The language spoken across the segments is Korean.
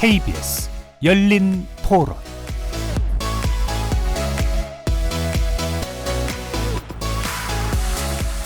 KBS 열린 토론.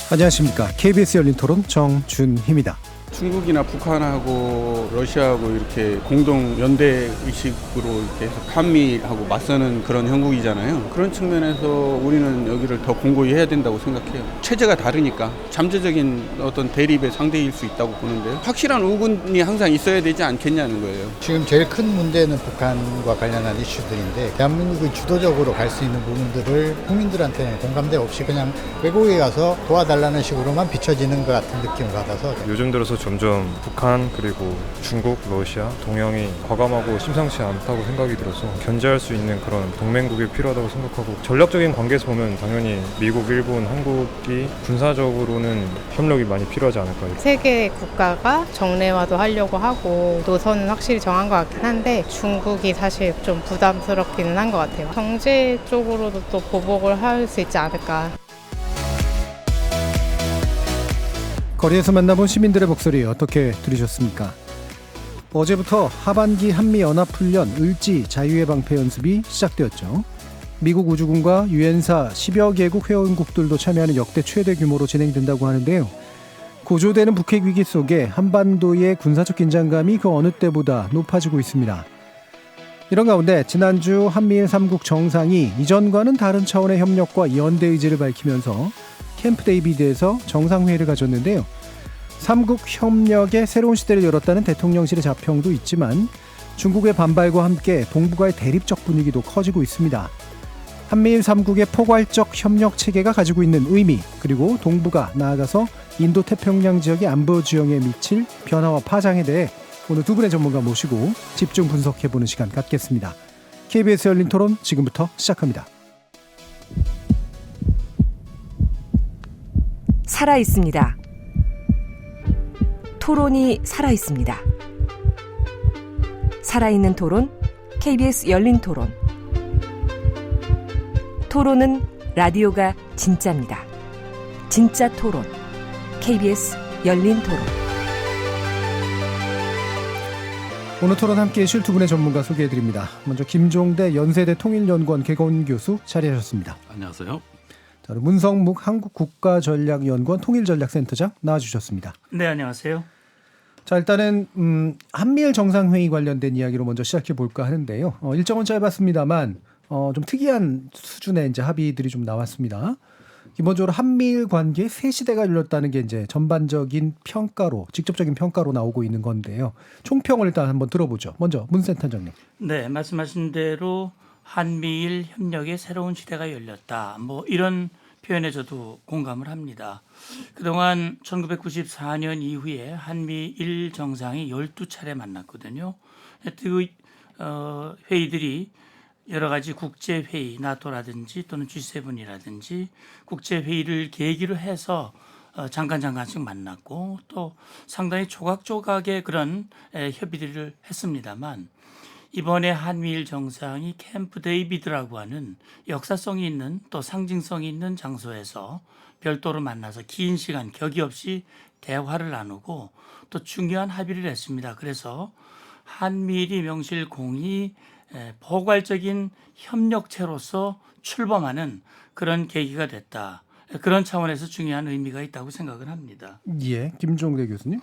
안녕하십니까. KBS 열린 토론 정준희입니다. 중국이나 북한하고 러시아하고 이렇게 공동 연대 의식으로 이렇게 해서 한미하고 맞서는 그런 형국이잖아요. 그런 측면에서 우리는 여기를 더 공고히 해야 된다고 생각해요. 체제가 다르니까 잠재적인 어떤 대립의 상대일 수 있다고 보는데요. 확실한 우군이 항상 있어야 되지 않겠냐는 거예요. 지금 제일 큰 문제는 북한과 관련한 이슈들인데 대한민국이 주도적으로 갈 수 있는 부분들을 국민들한테 공감대 없이 그냥 외국에 가서 도와달라는 식으로만 비춰지는 것 같은 느낌을 받아서 요즘 들어서 점점 북한 그리고 중국, 러시아, 동양이 과감하고 심상치 않다고 생각이 들어서 견제할 수 있는 그런 동맹국이 필요하다고 생각하고 전략적인 관계에서 보면 당연히 미국, 일본, 한국이 군사적으로는 협력이 많이 필요하지 않을까. 세계 국가가 정례화도 하려고 하고 노선은 확실히 정한 것 같긴 한데 중국이 사실 좀 부담스럽기는 한 것 같아요. 경제 쪽으로도 또 보복을 할 수 있지 않을까. 거리에서 만나본 시민들의 목소리 어떻게 들으셨습니까? 어제부터 하반기 한미연합훈련 을지 자유의 방패 연습이 시작되었죠. 미국 우주군과 유엔사 10여 개국 회원국들도 참여하는 역대 최대 규모로 진행된다고 하는데요. 고조되는 북핵 위기 속에 한반도의 군사적 긴장감이 그 어느 때보다 높아지고 있습니다. 이런 가운데 지난주 한미일 3국 정상이 이전과는 다른 차원의 협력과 연대 의지를 밝히면서 캠프 데이비드에서 정상회의를 가졌는데요. 3국 협력의 새로운 시대를 열었다는 대통령실의 자평도 있지만 중국의 반발과 함께 동북아의 대립적 분위기도 커지고 있습니다. 한미일 3국의 포괄적 협력 체계가 가지고 있는 의미, 그리고 동북아, 나아가서 인도태평양 지역의 안보 지형에 미칠 변화와 파장에 대해 오늘 두 분의 전문가 모시고 집중 분석해보는 시간 갖겠습니다. KBS 열린 토론 지금부터 시작합니다. 살아있습니다. 토론이 살아있습니다. 살아있는 토론, KBS 열린 토론. 토론은 라디오가 진짜입니다. 진짜 토론, KBS 열린 토론. 오늘 토론 함께해 주실 두 분의 전문가 소개해드립니다. 먼저 김종대 연세대 통일연구원 개건교수 자리하셨습니다. 안녕하세요. 문성묵 한국국가전략연구원 통일전략센터장 나와주셨습니다. 네, 안녕하세요. 자, 일단은 한미일 정상회의 관련된 이야기로 먼저 시작해 볼까 하는데요. 일정은 짧았습니다만 좀 특이한 수준의 이제 합의들이 좀 나왔습니다. 기본적으로 한미일 관계 새 시대가 열렸다는 게 이제 전반적인 평가로, 직접적인 평가로 나오고 있는 건데요. 총평을 일단 한번 들어보죠. 먼저 문 센터장님. 네, 말씀하신 대로 한미일 협력의 새로운 시대가 열렸다. 이런 표현에 저도 공감을 합니다. 그동안 1994년 이후에 한미일 정상이 12차례 만났거든요. 그 회의들이 여러 가지 국제회의, 나토라든지 또는 G7이라든지 국제회의를 계기로 해서 잠깐씩 만났고 또 상당히 조각조각의 그런 협의들을 했습니다만 이번에 한미일 정상이 캠프 데이비드라고 하는 역사성이 있는 또 상징성이 있는 장소에서 별도로 만나서 긴 시간 격이 없이 대화를 나누고 또 중요한 합의를 했습니다. 그래서 한미일이 명실공히 포괄적인 협력체로서 출범하는 그런 계기가 됐다. 그런 차원에서 중요한 의미가 있다고 생각을 합니다. 예, 김종대 교수님.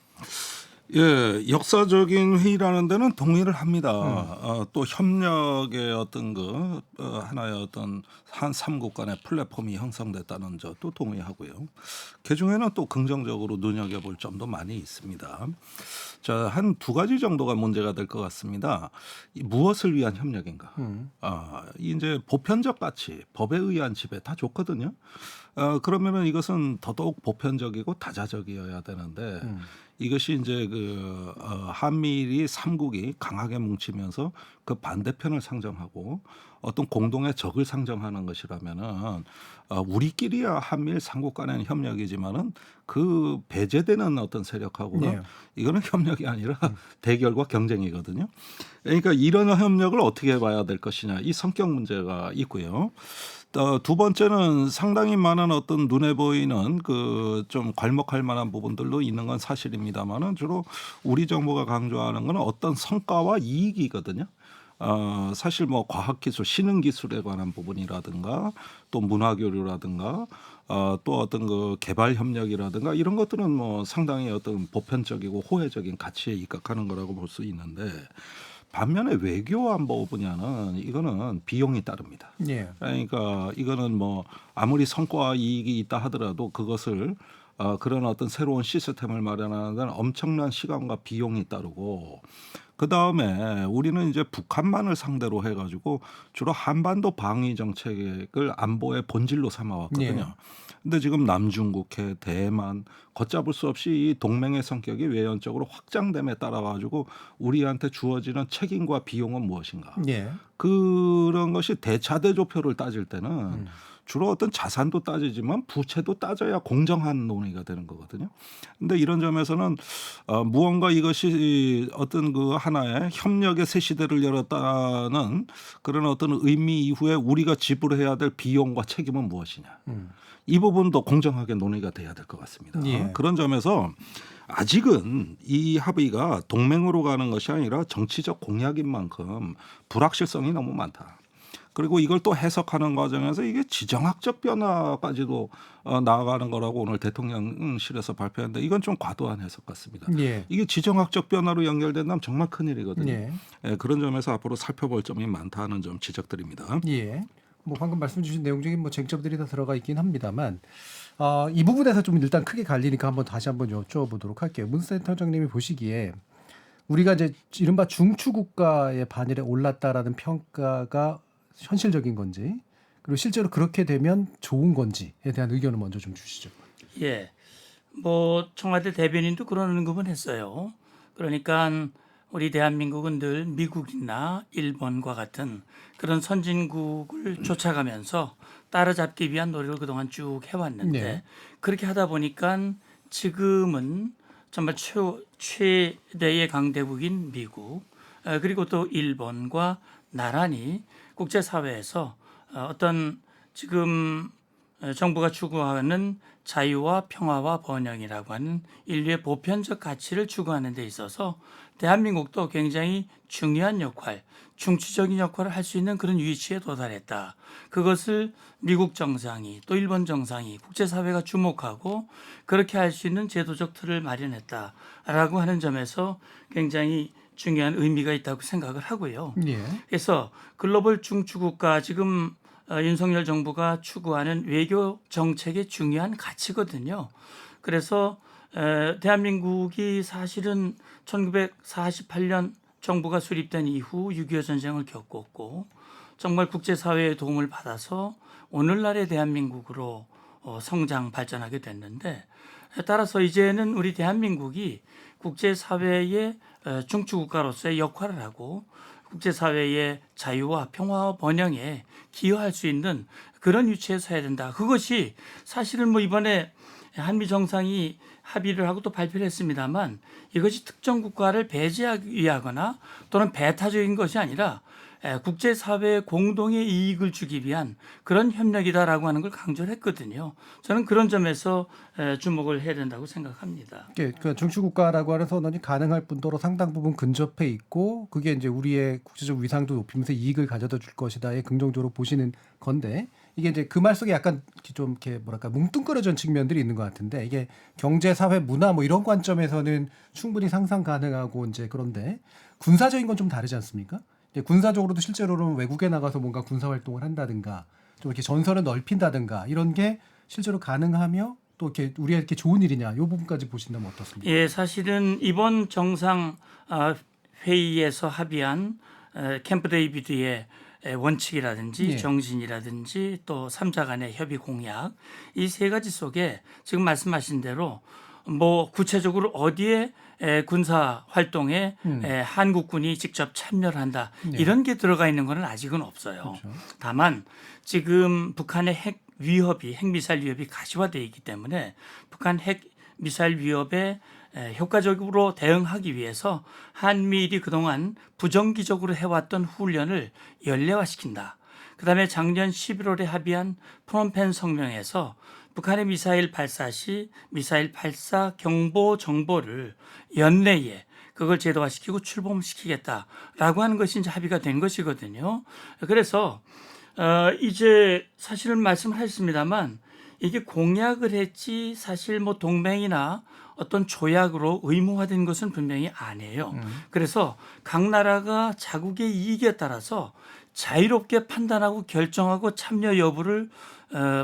예, 역사적인 회의라는 데는 동의를 합니다. 또 협력의 어떤 하나의 어떤 한 3국 간의 플랫폼이 형성됐다는 점도 동의하고요. 그중에는 또 긍정적으로 눈여겨볼 점도 많이 있습니다. 자, 한 두 가지 정도가 문제가 될 것 같습니다. 무엇을 위한 협력인가? 이제 보편적 가치, 법에 의한 지배 다 좋거든요. 그러면은 이것은 더더욱 보편적이고 다자적이어야 되는데 이것이 이제 한미일이 3국이 강하게 뭉치면서 그 반대편을 상정하고 어떤 공동의 적을 상정하는 것이라면은 우리끼리야 한미일 3국 간의 협력이지만은 그 배제되는 어떤 세력하고는 네. 이거는 협력이 아니라 대결과 경쟁이거든요. 그러니까 이런 협력을 어떻게 봐야 될 것이냐 이 성격 문제가 있고요. 두 번째는 상당히 많은 어떤 눈에 보이는 그 좀 괄목할 만한 부분들도 있는 건 사실입니다만은 주로 우리 정부가 강조하는 건 어떤 성과와 이익이거든요. 사실 뭐 과학기술, 신흥기술에 관한 부분이라든가 또 문화교류라든가 또 어떤 그 개발 협력이라든가 이런 것들은 뭐 상당히 어떤 보편적이고 호혜적인 가치에 입각하는 거라고 볼 수 있는데 반면에 외교 안보 분야는 이거는 비용이 따릅니다. 예. 그러니까 이거는 뭐 아무리 성과와 이익이 있다 하더라도 그것을 그런 어떤 새로운 시스템을 마련하는 데는 엄청난 시간과 비용이 따르고 그 다음에 우리는 이제 북한만을 상대로 해가지고 주로 한반도 방위 정책을 안보의 본질로 삼아왔거든요. 근데 지금 남중국해, 대만 걷잡을 수 없이 이 동맹의 성격이 외연적으로 확장됨에 따라 가지고 우리한테 주어지는 책임과 비용은 무엇인가? 예. 그런 것이 대차대조표를 따질 때는 주로 어떤 자산도 따지지만 부채도 따져야 공정한 논의가 되는 거거든요. 근데 이런 점에서는 무언가 이것이 어떤 그 하나의 협력의 새 시대를 열었다는 그런 어떤 의미 이후에 우리가 지불해야 될 비용과 책임은 무엇이냐. 이 부분도 공정하게 논의가 돼야 될 것 같습니다. 예. 그런 점에서 아직은 이 합의가 동맹으로 가는 것이 아니라 정치적 공약인 만큼 불확실성이 너무 많다. 그리고 이걸 또 해석하는 과정에서 이게 지정학적 변화까지도 나아가는 거라고 오늘 대통령실에서 발표했는데 이건 좀 과도한 해석 같습니다. 예. 이게 지정학적 변화로 연결된다면 정말 큰일이거든요. 예. 예, 그런 점에서 앞으로 살펴볼 점이 많다는 점 지적드립니다. 예. 뭐 방금 말씀 주신 내용 중에 뭐 쟁점들이 다 들어가 있긴 합니다만 이 부분에서 좀 일단 크게 갈리니까 다시 한번 여쭤보도록 할게요. 문 센터장님이 보시기에 우리가 이제 이른바 중추 국가의 반열에 올랐다라는 평가가 현실적인 건지 그리고 실제로 그렇게 되면 좋은 건지에 대한 의견을 먼저 좀 주시죠. 예, 뭐 청와대 대변인도 그런 언급은 했어요. 그러니까 우리 대한민국은 늘 미국이나 일본과 같은 그런 선진국을 쫓아가면서 따라잡기 위한 노력을 그동안 쭉 해왔는데 네. 그렇게 하다 보니까 지금은 정말 최대의 강대국인 미국 그리고 또 일본과 나란히 국제사회에서 어떤 지금 정부가 추구하는 자유와 평화와 번영이라고 하는 인류의 보편적 가치를 추구하는 데 있어서 대한민국도 굉장히 중요한 역할, 중추적인 역할을 할 수 있는 그런 위치에 도달했다. 그것을 미국 정상이 또 일본 정상이 국제사회가 주목하고 그렇게 할 수 있는 제도적 틀을 마련했다라고 하는 점에서 굉장히 중요한 의미가 있다고 생각을 하고요. 예. 그래서 글로벌 중추국가 지금 윤석열 정부가 추구하는 외교 정책의 중요한 가치거든요. 그래서 대한민국이 사실은 1948년 정부가 수립된 이후 6.25 전쟁을 겪었고 정말 국제사회의 도움을 받아서 오늘날의 대한민국으로 성장 발전하게 됐는데 따라서 이제는 우리 대한민국이 국제사회의 중추국가로서의 역할을 하고 국제사회의 자유와 평화와 번영에 기여할 수 있는 그런 위치에 서야 된다. 그것이 사실은 뭐 이번에 한미 정상이 합의를 하고 또 발표를 했습니다만 이것이 특정 국가를 배제하기 위하거나 또는 배타적인 것이 아니라 국제사회에 공동의 이익을 주기 위한 그런 협력이다라고 하는 걸 강조를 했거든요. 저는 그런 점에서 주목을 해야 된다고 생각합니다. 그러니까 중추국가라고 하는 선언이 가능할 뿐더러 상당 부분 근접해 있고 그게 이제 우리의 국제적 위상도 높이면서 이익을 가져다 줄 것이다에 긍정적으로 보시는 건데 이게 이제 그 말 속에 약간 좀 이렇게 뭐랄까 뭉뚱그려진 측면들이 있는 것 같은데 이게 경제, 사회, 문화 뭐 이런 관점에서는 충분히 상상 가능하고 이제 그런데 군사적인 건 좀 다르지 않습니까? 군사적으로도 실제로는 외국에 나가서 뭔가 군사 활동을 한다든가 좀 이렇게 전선을 넓힌다든가 이런 게 실제로 가능하며 또 이렇게 우리에게 좋은 일이냐 이 부분까지 보신다면 어떻습니까? 예, 사실은 이번 정상 회의에서 합의한 캠프 데이비드의 원칙이라든지 예. 정신이라든지 또 3자 간의 협의 공약 이 세 가지 속에 지금 말씀하신 대로 뭐 구체적으로 어디에 군사 활동에 한국군이 직접 참여를 한다 네. 이런 게 들어가 있는 것은 아직은 없어요. 그렇죠. 다만 지금 북한의 핵 위협이 핵미사일 위협이 가시화되어 있기 때문에 북한 핵 미사일 위협에 효과적으로 대응하기 위해서 한미일이 그동안 부정기적으로 해왔던 훈련을 연례화시킨다. 그다음에 작년 11월에 합의한 프놈펜 성명에서 북한의 미사일 발사 시 미사일 발사 경보 정보를 연내에 그걸 제도화시키고 출범시키겠다라고 하는 것이 이제 합의가 된 것이거든요. 그래서 이제 사실은 말씀하셨습니다만 이게 공약을 했지 사실 뭐 동맹이나 어떤 조약으로 의무화된 것은 분명히 아니에요. 그래서 각 나라가 자국의 이익에 따라서 자유롭게 판단하고 결정하고 참여 여부를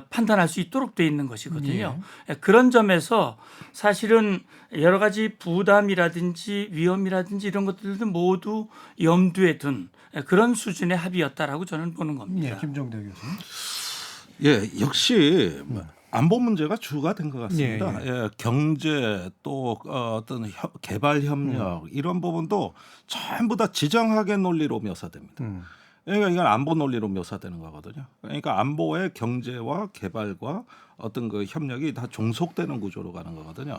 판단할 수 있도록 돼 있는 것이거든요. 그런 점에서 사실은 여러 가지 부담이라든지 위험이라든지 이런 것들도 모두 염두에 둔 그런 수준의 합의였다라고 저는 보는 겁니다. 김정대 교수님. 예, 역시 안보 문제가 주가 된 것 같습니다. 예. 예, 경제 또 어떤 개발 협력 이런 부분도 전부 다 지정학의 논리로 묘사됩니다. 그러니까 이건 안보 논리로 묘사되는 거거든요. 그러니까 안보의 경제와 개발과 어떤 그 협력이 다 종속되는 구조로 가는 거거든요.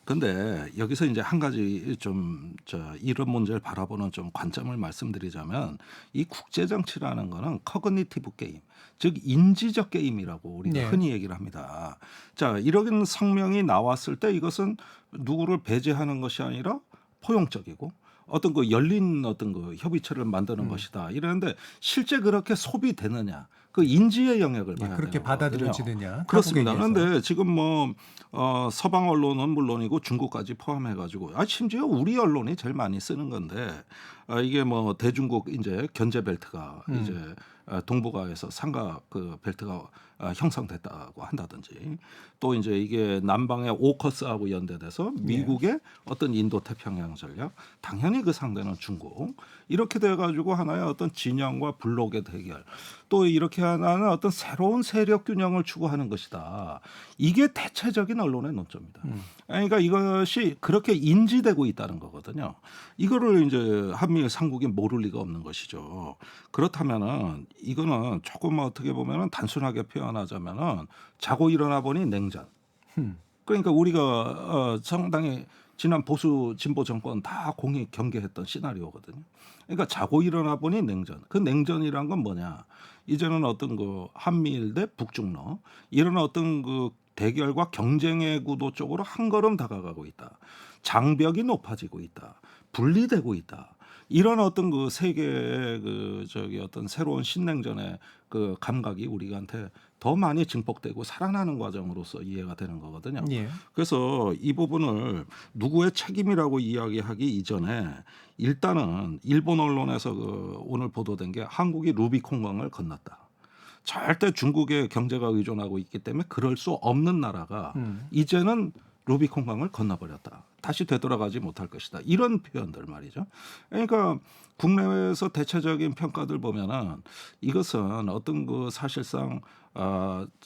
근데 여기서 이제 한 가지 좀 이런 문제를 바라보는 좀 관점을 말씀드리자면 이 국제 정치라는 거는 커그니티브 게임, 즉 인지적 게임이라고 우리가 흔히 얘기를 합니다. 자, 이런 성명이 나왔을 때 이것은 누구를 배제하는 것이 아니라 포용적이고 어떤 그 열린 어떤 그 협의체를 만드는 것이다. 이러는데 실제 그렇게 소비되느냐? 그 인지의 영역을 봐야 그렇게 되는 받아들여지느냐? 그렇습니다. 타국에 의해서. 그런데 지금 뭐 서방 언론은 물론이고 중국까지 포함해가지고 심지어 우리 언론이 제일 많이 쓰는 건데 이게 뭐 대중국 이제 견제 벨트가 이제 동북아에서 삼각 그 벨트가 형성됐다고 한다든지 또 이제 이게 남방의 오커스하고 연대돼서 미국의 어떤 인도 태평양 전략, 당연히 그 상대는 중국 이렇게 돼가지고 하나의 어떤 진영과 블록의 대결, 또 이렇게 하나는 어떤 새로운 세력 균형을 추구하는 것이다. 이게 대체적인 언론의 논조입니다. 그러니까 이것이 그렇게 인지되고 있다는 거거든요. 이거를 이제 한미일 삼국이 모를 리가 없는 것이죠. 그렇다면은 이거는 조금 어떻게 보면은 단순하게 표현하자면은 자고 일어나 보니 냉전. 그러니까 우리가 상당히 지난 보수 진보 정권 다 공히 경계했던 시나리오거든요. 그러니까 자고 일어나 보니 냉전. 그 냉전이란 건 뭐냐? 이제는 어떤 그 한미일 대 북중러 이런 어떤 그 대결과 경쟁의 구도 쪽으로 한 걸음 다가가고 있다. 장벽이 높아지고 있다. 분리되고 있다. 이런 어떤 그 세계의 그 어떤 새로운 신냉전의 그 감각이 우리한테 더 많이 증폭되고 살아나는 과정으로서 이해가 되는 거거든요. 그래서 이 부분을 누구의 책임이라고 이야기하기 이전에 일단은 일본 언론에서 그 오늘 보도된 게 한국이 루비콘강을 건넜다. 절대 중국의 경제가 의존하고 있기 때문에 그럴 수 없는 나라가 이제는 루비콘강을 건너버렸다. 다시 되돌아가지 못할 것이다. 이런 표현들 말이죠. 그러니까 국내외에서 대체적인 평가들 보면은 이것은 어떤 그 사실상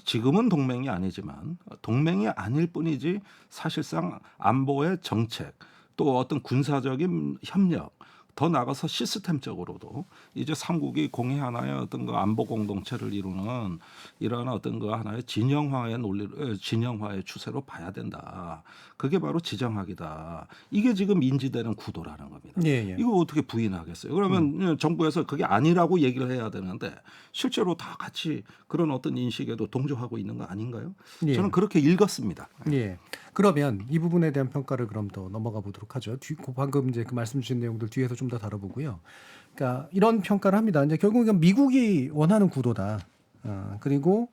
지금은 동맹이 아니지만 동맹이 아닐 뿐이지 사실상 안보의 정책 또 어떤 군사적인 협력 더 나가서 시스템적으로도 이제 삼국이 공의 하나의 어떤 그 안보 공동체를 이루는 이러한 어떤 그 하나의 진영화의 논리를 진영화의 추세로 봐야 된다. 그게 바로 지정학이다. 이게 지금 인지되는 구도라는 겁니다. 이거 어떻게 부인하겠어요? 그러면 정부에서 그게 아니라고 얘기를 해야 되는데 실제로 다 같이 그런 어떤 인식에도 동조하고 있는 거 아닌가요? 저는 그렇게 읽었습니다. 그러면 이 부분에 대한 평가를 그럼 더 넘어가 보도록 하죠. 방금 이제 그 말씀 주신 내용들 뒤에서 좀 더 다뤄보고요. 그러니까 이런 평가를 합니다. 이제 결국은 미국이 원하는 구도다. 그리고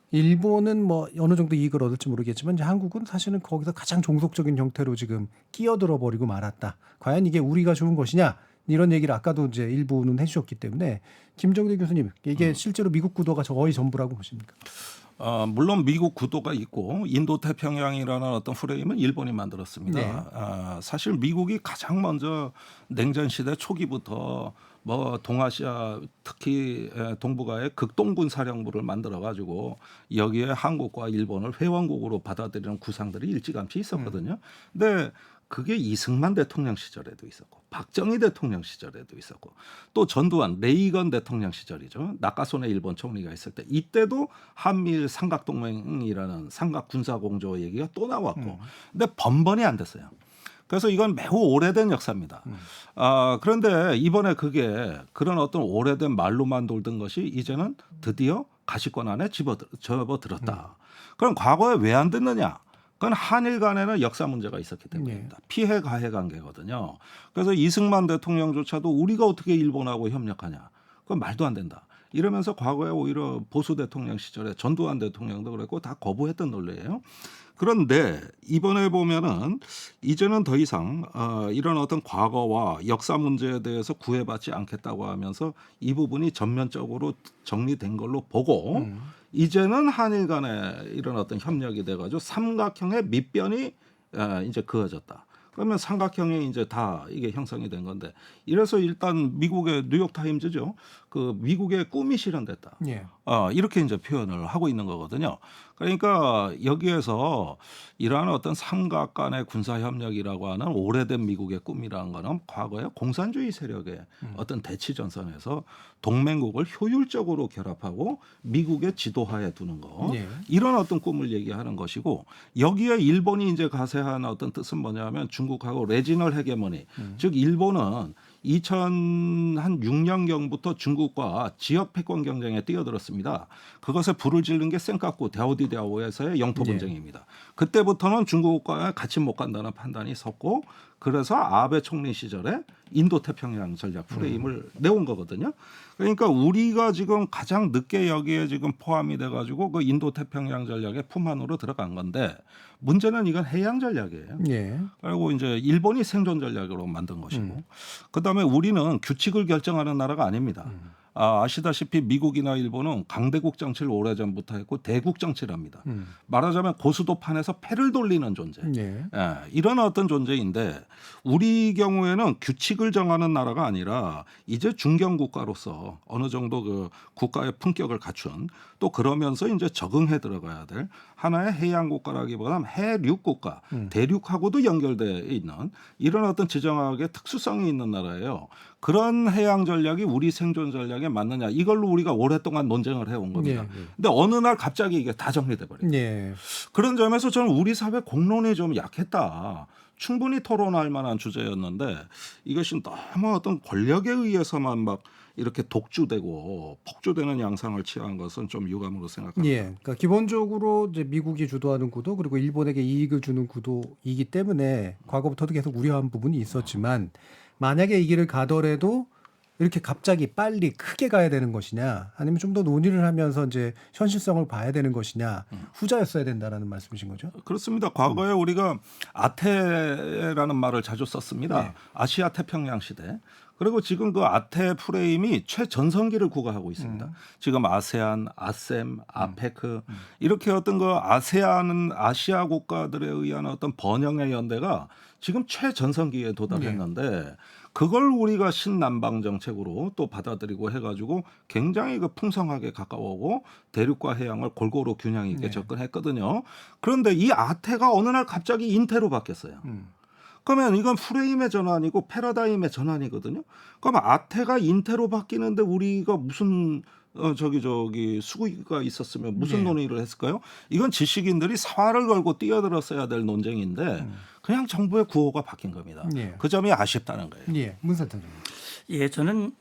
일본은 뭐 어느 정도 이익을 얻을지 모르겠지만 이제 한국은 사실은 거기서 가장 종속적인 형태로 지금 끼어들어 버리고 말았다. 과연 이게 우리가 좋은 것이냐? 이런 얘기를 아까도 이제 일부는 해주셨기 때문에 김정대 교수님 이게 실제로 미국 구도가 거의 전부라고 보십니까? 물론 미국 구도가 있고 인도 태평양이라는 어떤 프레임은 일본이 만들었습니다. 사실 미국이 가장 먼저 냉전 시대 초기부터 뭐 동아시아 특히 동북아의 극동군 사령부를 만들어 가지고 여기에 한국과 일본을 회원국으로 받아들이는 구상들이 일찌감치 있었거든요. 근데 그게 이승만 대통령 시절에도 있었고 박정희 대통령 시절에도 있었고 또 전두환 레이건 대통령 시절이죠. 나카소네 일본 총리가 있을 때 이때도 한미일 삼각동맹이라는 삼각군사공조 얘기가 또 나왔고 근데 번번이 안 됐어요. 그래서 이건 매우 오래된 역사입니다. 그런데 이번에 그게 그런 어떤 오래된 말로만 돌던 것이 이제는 드디어 가시권 안에 접어들었다. 그럼 과거에 왜 안 됐느냐? 그건 한일 간에는 역사 문제가 있었기 때문입니다. 피해 가해 관계거든요. 그래서 이승만 대통령조차도 우리가 어떻게 일본하고 협력하냐? 그건 말도 안 된다. 이러면서 과거에 오히려 보수 대통령 시절에 전두환 대통령도 그랬고 다 거부했던 논리예요. 그런데 이번에 보면은 이제는 더 이상 이런 어떤 과거와 역사 문제에 대해서 구애받지 않겠다고 하면서 이 부분이 전면적으로 정리된 걸로 보고 이제는 한일 간에 이런 어떤 협력이 돼가지고 삼각형의 밑변이 이제 그어졌다. 그러면 삼각형이 이제 다 이게 형성이 된 건데 이래서 일단 미국의 뉴욕 타임즈죠. 그 미국의 꿈이 실현됐다. 예. 이렇게 이제 표현을 하고 있는 거거든요. 그러니까 여기에서 이러한 어떤 삼각 간의 군사 협력이라고 하는 오래된 미국의 꿈이라는 거는 과거에 공산주의 세력의 어떤 대치 전선에서 동맹국을 효율적으로 결합하고 미국의 지도하에 두는 거. 예. 이런 어떤 꿈을 얘기하는 것이고 여기에 일본이 이제 가세한 어떤 뜻은 뭐냐면 중국하고 레지널 헤게모니. 즉 일본은 2006년경부터 중국과 지역 패권 경쟁에 뛰어들었습니다. 그것에 불을 지른 게 센카쿠 다오디다오에서의 영토 분쟁입니다. 그때부터는 중국과 같이 못 간다는 판단이 섰고 그래서 아베 총리 시절에 인도 태평양 전략 프레임을 내온 거거든요. 그러니까 우리가 지금 가장 늦게 여기에 지금 포함이 돼가지고 그 인도 태평양 전략의 품 안으로 들어간 건데 문제는 이건 해양 전략이에요. 예. 그리고 이제 일본이 생존 전략으로 만든 것이고, 그다음에 우리는 규칙을 결정하는 나라가 아닙니다. 아시다시피 미국이나 일본은 강대국 정치를 오래전부터 했고 대국 정치를 합니다. 말하자면 고수도판에서 패를 돌리는 존재. 예. 이런 어떤 존재인데 우리 경우에는 규칙을 정하는 나라가 아니라 이제 중견 국가로서 어느 정도 그 국가의 품격을 갖춘 또 그러면서 이제 적응해 들어가야 될 하나의 해양 국가라기보다는 해륙 국가, 대륙하고도 연결되어 있는 이런 어떤 지정학의 특수성이 있는 나라예요. 그런 해양 전략이 우리 생존 전략에 맞느냐 이걸로 우리가 오랫동안 논쟁을 해온 겁니다. 근데 어느 날 갑자기 이게 다 정리돼 버려요. 예. 그런 점에서 저는 우리 사회 공론이 좀 약했다. 충분히 토론할 만한 주제였는데 이것이 너무 어떤 권력에 의해서만 막 이렇게 독주되고 폭주되는 양상을 취한 것은 좀 유감으로 생각합니다. 예. 그러니까 기본적으로 이제 미국이 주도하는 구도 그리고 일본에게 이익을 주는 구도이기 때문에 과거부터도 계속 우려한 부분이 있었지만 만약에 이 길을 가더라도 이렇게 갑자기 빨리 크게 가야 되는 것이냐 아니면 좀 더 논의를 하면서 이제 현실성을 봐야 되는 것이냐 후자였어야 된다라는 말씀이신 거죠? 그렇습니다. 과거에 우리가 아태라는 말을 자주 썼습니다. 네. 아시아 태평양 시대. 그리고 지금 그 아태 프레임이 최전성기를 구가하고 있습니다. 지금 아세안, 아셈, 아페크 이렇게 어떤 그 아세안 아시아 국가들에 의한 어떤 번영의 연대가 지금 최전성기에 도달했는데 그걸 우리가 신남방 정책으로 또 받아들이고 해가지고 굉장히 그 풍성하게 가까워오고 대륙과 해양을 골고루 균형 있게 접근했거든요. 그런데 이 아태가 어느 날 갑자기 인태로 바뀌었어요. 그러면 이건 프레임의 전환이고 패러다임의 전환이거든요. 그럼 아태가 인태로 바뀌는데 우리가 무슨 수구가 있었으면 무슨 논의를 했을까요? 이건 지식인들이 사활을 걸고 뛰어들었어야 될 논쟁인데 그냥 정부의 구호가 바뀐 겁니다. 그 점이 아쉽다는 거예요. 예. 문센터님. 예, 저는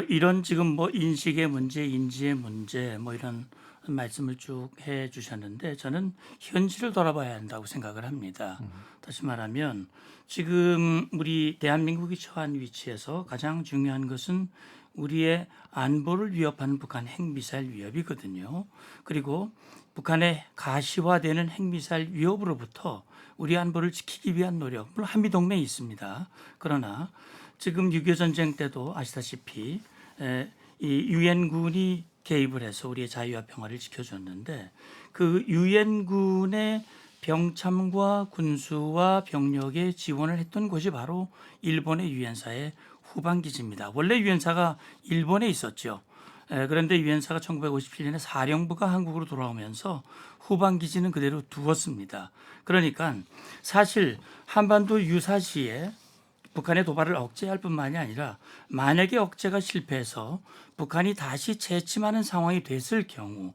이런 지금 뭐 인식의 문제, 인지의 문제 뭐 이런 말씀을 쭉 해주셨는데 저는 현실을 돌아봐야 한다고 생각을 합니다. 다시 말하면 지금 우리 대한민국이 처한 위치에서 가장 중요한 것은 우리의 안보를 위협하는 북한 핵미사일 위협이거든요. 그리고 북한의 가시화되는 핵미사일 위협으로부터 우리 안보를 지키기 위한 노력, 물론 한미동맹이 있습니다. 그러나 지금 6.25 전쟁 때도 아시다시피 이 유엔군이 개입을 해서 우리의 자유와 평화를 지켜줬는데 그 유엔군의 병참과 군수와 병력에 지원을 했던 곳이 바로 일본의 유엔사의 후방기지입니다. 원래 유엔사가 일본에 있었죠. 그런데 유엔사가 1957년에 사령부가 한국으로 돌아오면서 후방기지는 그대로 두었습니다. 그러니까 사실 한반도 유사시에 북한의 도발을 억제할 뿐만이 아니라 만약에 억제가 실패해서 북한이 다시 재침하는 상황이 됐을 경우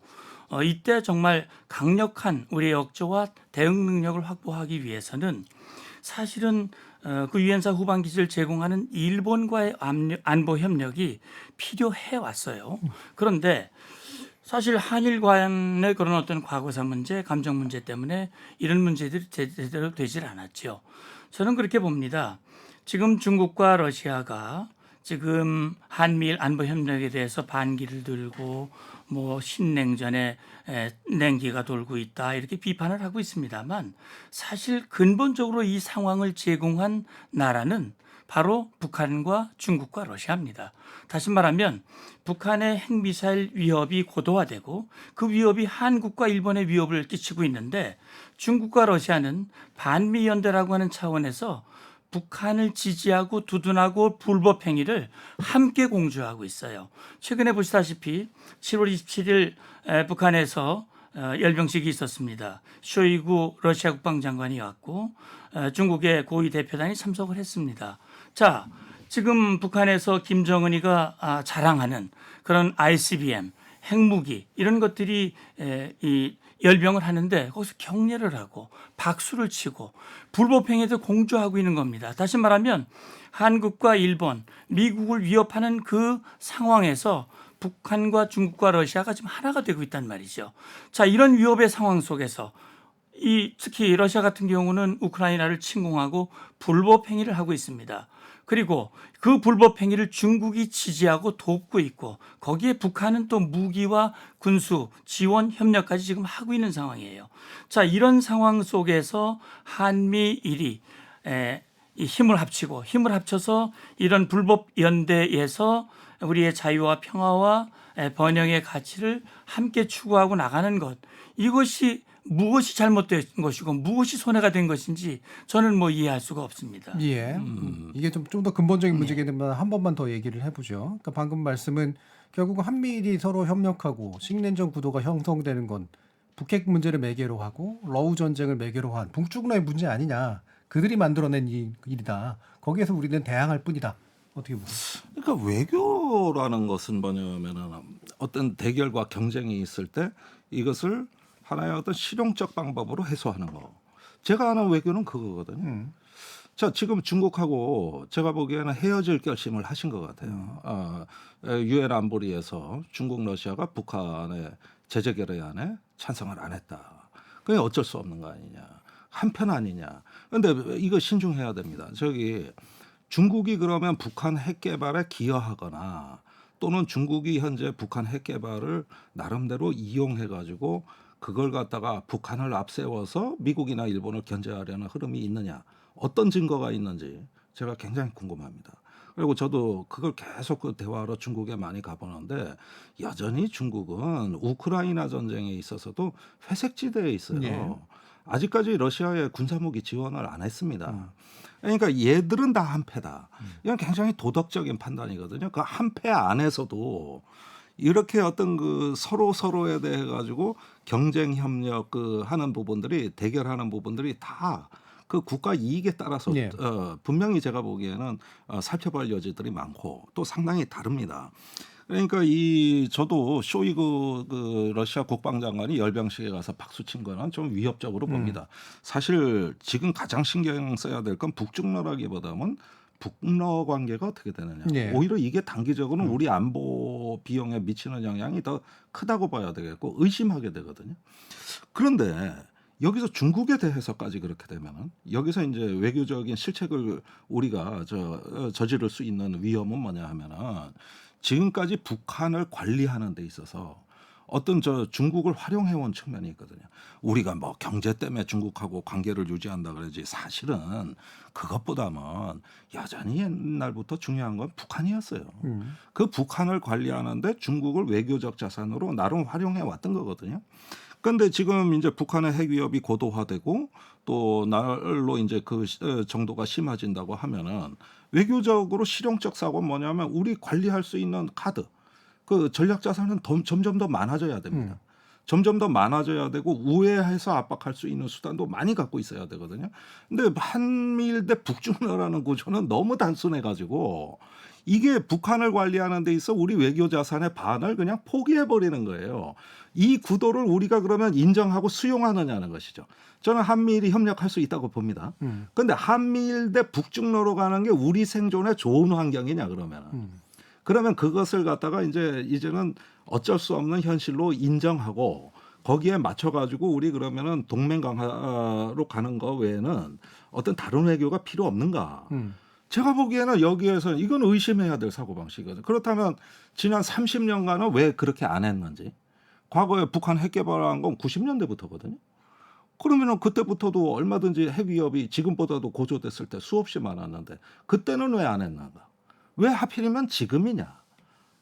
이때 정말 강력한 우리의 억제와 대응 능력을 확보하기 위해서는 사실은 그 유엔사 후방 기지를 제공하는 일본과의 안보 협력이 필요해 왔어요. 그런데 사실 한일 간의 그런 어떤 과거사 문제, 감정 문제 때문에 이런 문제들이 제대로 되질 않았죠. 저는 그렇게 봅니다. 지금 중국과 러시아가 지금 한미일 안보 협력에 대해서 반기를 들고 뭐 신냉전에 냉기가 돌고 있다 이렇게 비판을 하고 있습니다만 사실 근본적으로 이 상황을 제공한 나라는 바로 북한과 중국과 러시아입니다. 다시 말하면 북한의 핵미사일 위협이 고도화되고 그 위협이 한국과 일본에 위협을 끼치고 있는데 중국과 러시아는 반미연대라고 하는 차원에서 북한을 지지하고 두둔하고 불법 행위를 함께 공조하고 있어요. 최근에 보시다시피 7월 27일 북한에서 열병식이 있었습니다. 쇼이구 러시아 국방장관이 왔고 중국의 고위 대표단이 참석을 했습니다. 자, 지금 북한에서 김정은이가 자랑하는 그런 ICBM, 핵무기 이런 것들이 이 열병을 하는데 거기서 격려를 하고 박수를 치고 불법 행위도 공조하고 있는 겁니다. 다시 말하면 한국과 일본, 미국을 위협하는 그 상황에서 북한과 중국과 러시아가 지금 하나가 되고 있단 말이죠. 자, 이런 위협의 상황 속에서 특히 러시아 같은 경우는 우크라이나를 침공하고 불법 행위를 하고 있습니다. 그리고 그 불법 행위를 중국이 지지하고 돕고 있고 거기에 북한은 또 무기와 군수 지원 협력까지 지금 하고 있는 상황이에요. 자, 이런 상황 속에서 한미일이 이 힘을 합쳐서 이런 불법 연대에서 우리의 자유와 평화와 번영의 가치를 함께 추구하고 나가는 것, 이것이 무엇이 잘못된 것이고 무엇이 손해가 된 것인지 저는 뭐 이해할 수가 없습니다. 예. 이게 좀 더 근본적인 문제이기 때문에 한 번만 더 얘기를 해보죠. 그러니까 방금 말씀은 결국 한미일이 서로 협력하고 식냉전 구도가 형성되는 건 북핵 문제를 매개로 하고 러우 전쟁을 매개로 한 북중러의 문제 아니냐. 그들이 만들어낸 일이다. 거기에서 우리는 대항할 뿐이다. 어떻게 보세요? 그러니까 외교라는 것은 뭐냐면은 어떤 대결과 경쟁이 있을 때 이것을 하나의 어떤 실용적 방법으로 해소하는 거. 제가 아는 외교는 그거거든요. 자, 지금 중국하고 제가 보기에는 헤어질 결심을 하신 것 같아요. 유엔 안보리에서 중국, 러시아가 북한의 제재 결의안에 찬성을 안 했다. 그게 어쩔 수 없는 거 아니냐. 한편 아니냐. 그런데 이거 신중해야 됩니다. 중국이 그러면 북한 핵 개발에 기여하거나 또는 중국이 현재 북한 핵 개발을 나름대로 이용해 가지고 그걸 갖다가 북한을 앞세워서 미국이나 일본을 견제하려는 흐름이 있느냐, 어떤 증거가 있는지 제가 굉장히 궁금합니다. 그리고 저도 그걸 계속 그 대화하러 중국에 많이 가보는데 여전히 중국은 우크라이나 전쟁에 있어서도 회색지대에 있어요. 예. 아직까지 러시아에 군사무기 지원을 안 했습니다. 그러니까 얘들은 다 한패다. 이건 굉장히 도덕적인 판단이거든요. 그 한패 안에서도 이렇게 어떤 그 서로에 대해 가지고 경쟁 협력 하는 부분들이 대결하는 부분들이 다 그 국가 이익에 따라서 예. 분명히 제가 보기에는 살펴볼 여지들이 많고 또 상당히 다릅니다. 그러니까 저도 쇼이구 그 러시아 국방장관이 열병식에 가서 박수 친 거는 좀 위협적으로 봅니다. 사실 지금 가장 신경 써야 될 건 북중러라기보다는 북러 관계가 어떻게 되느냐. 예. 오히려 이게 단기적으로는 우리 안보 비용에 미치는 영향이 더 크다고 봐야 되겠고 의심하게 되거든요. 그런데 여기서 중국에 대해서까지 그렇게 되면은 여기서 이제 외교적인 실책을 우리가 저지를 수 있는 위험은 뭐냐 하면은 지금까지 북한을 관리하는 데 있어서 어떤 중국을 활용해온 측면이 있거든요. 우리가 뭐 경제 때문에 중국하고 관계를 유지한다 그러지 사실은 그것보다는 여전히 옛날부터 중요한 건 북한이었어요. 그 북한을 관리하는데 중국을 외교적 자산으로 나름 활용해 왔던 거거든요. 그런데 지금 이제 북한의 핵 위협이 고도화되고 또 날로 이제 그 정도가 심해진다고 하면은 외교적으로 실용적 사고는 뭐냐면 우리 관리할 수 있는 카드, 그 전략 자산은 점점 더 많아져야 됩니다. 점점 더 많아져야 되고 우회해서 압박할 수 있는 수단도 많이 갖고 있어야 되거든요. 근데 한미일 대 북중러라는 구조는 너무 단순해 가지고 이게 북한을 관리하는 데 있어 우리 외교 자산의 반을 그냥 포기해 버리는 거예요. 이 구도를 우리가 그러면 인정하고 수용하느냐는 것이죠. 저는 한미일이 협력할 수 있다고 봅니다. 그런데 한미일 대 북중로로 가는 게 우리 생존에 좋은 환경이냐 그러면 그러면 그것을 갖다가 이제는 어쩔 수 없는 현실로 인정하고 거기에 맞춰가지고 우리 그러면은 동맹 강화로 가는 거 외에는 어떤 다른 외교가 필요 없는가? 제가 보기에는 여기에서 이건 의심해야 될 사고방식이거든요. 그렇다면 지난 30년간은 왜 그렇게 안 했는지. 과거에 북한 핵 개발한 건 90년대부터거든요. 그러면은 그때부터도 얼마든지 핵 위협이 지금보다도 고조됐을 때 수없이 많았는데 그때는 왜 안 했는가? 왜 하필이면 지금이냐?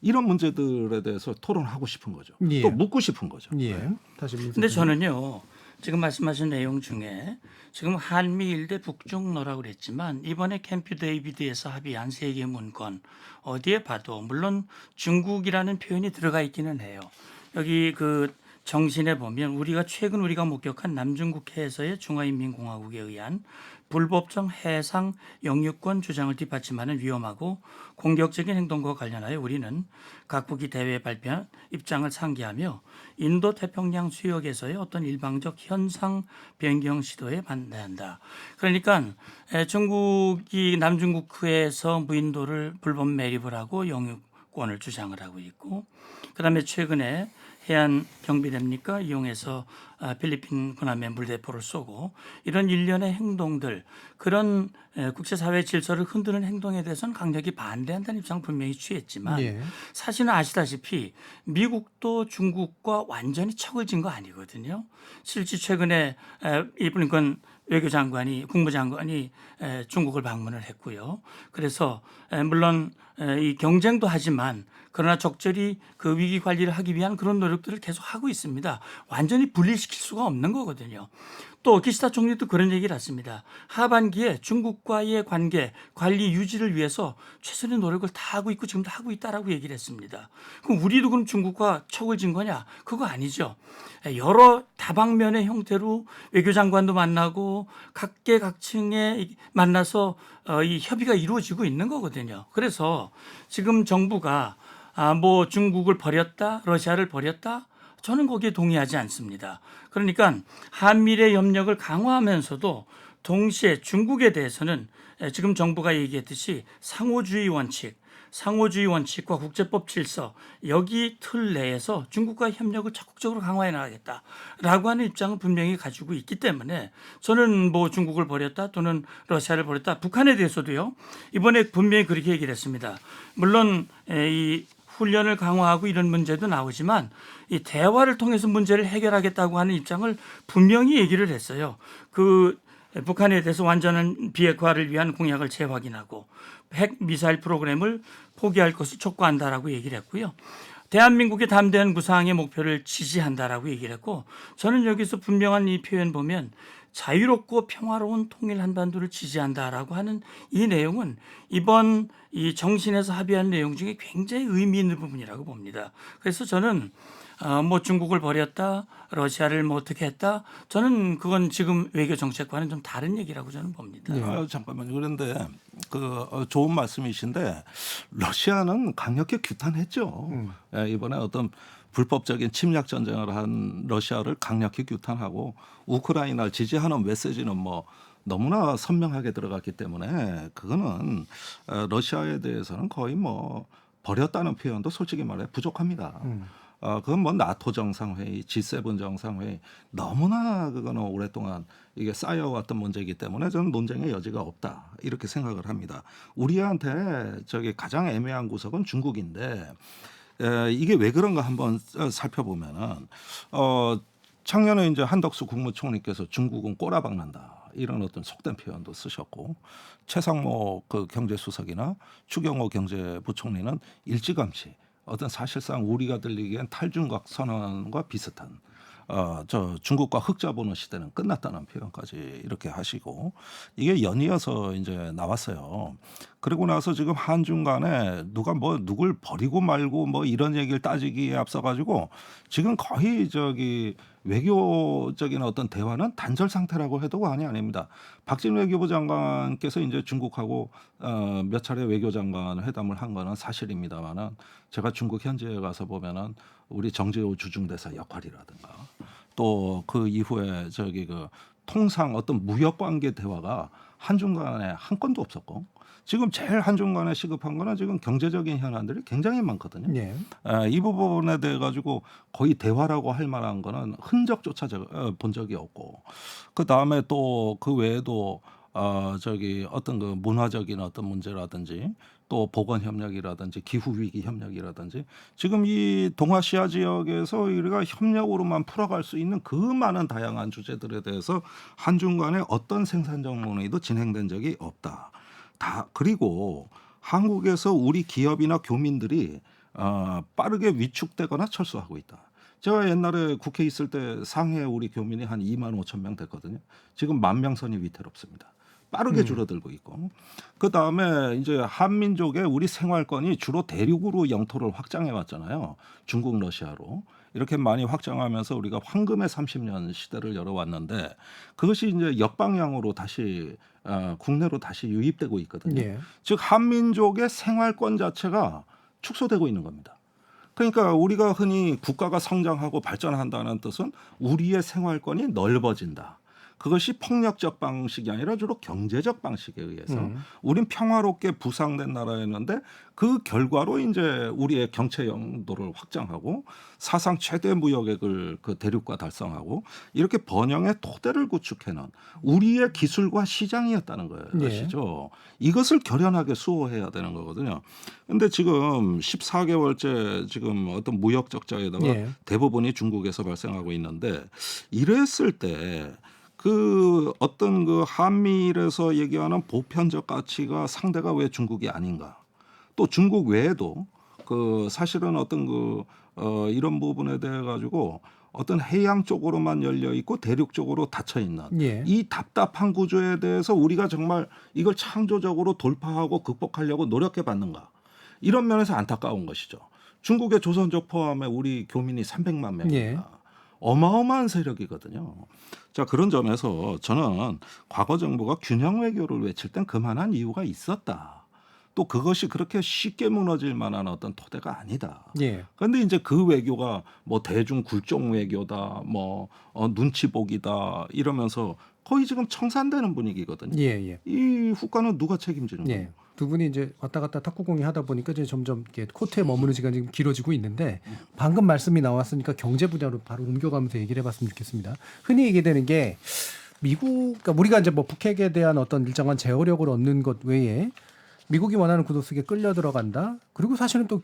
이런 문제들에 대해서 토론하고 싶은 거죠. 예. 또 묻고 싶은 거죠. 예. 다시 근데 저는요. 지금 말씀하신 내용 중에 지금 한미일 대 북중로라고 그랬지만 이번에 캠프 데이비드에서 합의한 세계 문건 어디에 봐도 물론 중국이라는 표현이 들어가 있기는 해요. 여기 그 정신에 보면 우리가 목격한 남중국 해에서의 중화인민공화국에 의한 불법적 해상 영유권 주장을 뒷받침하는 위험하고 공격적인 행동과 관련하여 우리는 각국이 대회에 발표한 입장을 상기하며 인도 태평양 수역에서의 어떤 일방적 현상 변경 시도에 반대한다. 그러니까 중국이 남중국해에서 무인도를 불법 매립을 하고 영유권을 주장을 하고 있고 그다음에 최근에 해안 경비대입니까? 이용해서 필리핀 군함에 물대포를 쏘고 이런 일련의 행동들 그런 국제사회 질서를 흔드는 행동에 대해서는 강력히 반대한다는 입장을 분명히 취했지만 예. 사실은 아시다시피 미국도 중국과 완전히 척을 진 거 아니거든요. 실제 최근에 이블링컨 외교장관이 국무장관이 중국을 방문을 했고요. 그래서 물론 이 경쟁도 하지만 그러나 적절히 그 위기 관리를 하기 위한 그런 노력들을 계속 하고 있습니다. 완전히 분리시킬 수가 없는 거거든요. 또 기시다 총리도 그런 얘기를 했습니다. 하반기에 중국과의 관계 관리 유지를 위해서 최선의 노력을 다 하고 있고 지금도 하고 있다라고 얘기를 했습니다. 그럼 우리도 그럼 중국과 척을 진 거냐? 그거 아니죠. 여러 다방면의 형태로 외교장관도 만나고 각계각층에 만나서 이 협의가 이루어지고 있는 거거든요. 그래서 지금 정부가 뭐 중국을 버렸다, 러시아를 버렸다, 저는 거기에 동의하지 않습니다. 그러니까 한미일의 협력을 강화하면서도 동시에 중국에 대해서는 지금 정부가 얘기했듯이 상호주의 원칙과 국제법 질서 여기 틀 내에서 중국과 협력을 적극적으로 강화해 나가겠다라고 하는 입장을 분명히 가지고 있기 때문에 저는 뭐 중국을 버렸다 또는 러시아를 버렸다 북한에 대해서도요 이번에 분명히 그렇게 얘기를 했습니다. 물론 이 훈련을 강화하고 이런 문제도 나오지만 이 대화를 통해서 문제를 해결하겠다고 하는 입장을 분명히 얘기를 했어요. 그 북한에 대해서 완전한 비핵화를 위한 공약을 재확인하고 핵 미사일 프로그램을 포기할 것을 촉구한다라고 얘기를 했고요. 대한민국의 담대한 구상의 목표를 지지한다라고 얘기를 했고 저는 여기서 분명한 이 표현 보면 자유롭고 평화로운 통일 한반도를 지지한다라고 하는 이 내용은 이번 이 정신에서 합의한 내용 중에 굉장히 의미 있는 부분이라고 봅니다. 그래서 저는 뭐 중국을 버렸다, 러시아를 뭐 어떻게 했다, 저는 그건 지금 외교 정책과는 좀 다른 얘기라고 저는 봅니다. 잠깐만요. 그런데 좋은 말씀이신데 러시아는 강력히 규탄했죠. 이번에 어떤 불법적인 침략 전쟁을 한 러시아를 강력히 규탄하고 우크라이나를 지지하는 메시지는 뭐 너무나 선명하게 들어갔기 때문에 그거는 러시아에 대해서는 거의 뭐 버렸다는 표현도 솔직히 말해 부족합니다. 그건 뭐 나토 정상회의, G7 정상회의 너무나 그거는 오랫동안 이게 쌓여왔던 문제이기 때문에 저는 논쟁의 여지가 없다 이렇게 생각을 합니다. 우리한테 저기 가장 애매한 구석은 중국인데 이게 왜 그런가 한번 살펴보면은 작년에 이제 한덕수 국무총리께서 중국은 꼬라박는다 이런 어떤 속된 표현도 쓰셨고 최상목 그 경제수석이나 추경호 경제부총리는 일찌감치 어떤 사실상 우리가 들리기엔 탈중국 선언과 비슷한 저 중국과 흑자 보는 시대는 끝났다는 표현까지 이렇게 하시고 이게 연이어서 이제 나왔어요. 그리고 나서 지금 한중 간에 누가 뭐 누굴 버리고 말고 뭐 이런 얘기를 따지기에 앞서 가지고 지금 거의 저기 외교적인 어떤 대화는 단절 상태라고 해도 과언이 아닙니다. 박진 외교부 장관께서 이제 중국하고 몇 차례 외교장관 회담을 한 거는 사실입니다만은 제가 중국 현지에 가서 보면은 우리 정재호 주중대사 역할이라든가 또 그 이후에 저기 그 통상 어떤 무역 관계 대화가 한중 간에 한 건도 없었고 지금 제일 한중 간에 시급한 거는 지금 경제적인 현안들이 굉장히 많거든요. 예. 이 부분에 대해 가지고 거의 대화라고 할 만한 거는 흔적조차 본 적이 없고 그 다음에 또 그 외에도 저기 어떤 그 문화적인 어떤 문제라든지 또 보건 협력이라든지 기후 위기 협력이라든지 지금 이 동아시아 지역에서 우리가 협력으로만 풀어갈 수 있는 그 많은 다양한 주제들에 대해서 한중 간에 어떤 생산적 논의도 진행된 적이 없다. 그리고 한국에서 우리 기업이나 교민들이 빠르게 위축되거나 철수하고 있다. 제가 옛날에 국회에 있을 때 상해 우리 교민이 한 2만 5천 명 됐거든요. 지금 1만 명 선이 위태롭습니다. 빠르게 줄어들고 있고 그 다음에 이제 한민족의 우리 생활권이 주로 대륙으로 영토를 확장해 왔잖아요. 중국, 러시아로 이렇게 많이 확장하면서 우리가 황금의 30년 시대를 열어왔는데 그것이 이제 역방향으로 다시 국내로 다시 유입되고 있거든요. 예. 즉 한민족의 생활권 자체가 축소되고 있는 겁니다. 그러니까 우리가 흔히 국가가 성장하고 발전한다는 뜻은 우리의 생활권이 넓어진다. 그것이 폭력적 방식이 아니라 주로 경제적 방식에 의해서 우린 평화롭게 부상된 나라였는데 그 결과로 이제 우리의 경제 영도를 확장하고 사상 최대 무역액을 그 대륙과 달성하고 이렇게 번영의 토대를 구축해놓은 우리의 기술과 시장이었다는 것이죠. 이것을 결연하게 수호해야 되는 거거든요. 근데 지금 14개월째 지금 어떤 무역 적자에다가 대부분이 중국에서 발생하고 있는데 이랬을 때 그 어떤 그 한미일에서 얘기하는 보편적 가치가 상대가 왜 중국이 아닌가? 또 중국 외에도 그 사실은 어떤 그 이런 부분에 대해 가지고 어떤 해양 쪽으로만 열려 있고 대륙 쪽으로 닫혀 있는 이 답답한 구조에 대해서 우리가 정말 이걸 창조적으로 돌파하고 극복하려고 노력해 봤는가? 이런 면에서 안타까운 것이죠. 중국의 조선족 포함해 우리 교민이 300만 명입니다. 어마어마한 세력이거든요. 자, 그런 점에서 저는 과거 정부가 균형 외교를 외칠 땐 그만한 이유가 있었다. 또 그것이 그렇게 쉽게 무너질 만한 어떤 토대가 아니다. 그런데 이제 그 외교가 뭐 대중 굴종 외교다, 뭐 눈치 보기다 이러면서 거의 지금 청산되는 분위기거든요. 이 후과는 누가 책임지는 거예요? 두 분이 이제 왔다 갔다 탁구공이 하다 보니까 이제 점점 이렇게 코트에 머무는 시간이 지금 길어지고 있는데 방금 말씀이 나왔으니까 경제 분야로 바로 옮겨가면서 얘기를 해봤으면 좋겠습니다. 흔히 얘기되는 게 미국, 그러니까 우리가 이제 뭐 북핵에 대한 어떤 일정한 제어력을 얻는 것 외에 미국이 원하는 구도 속에 끌려 들어간다. 그리고 사실은 또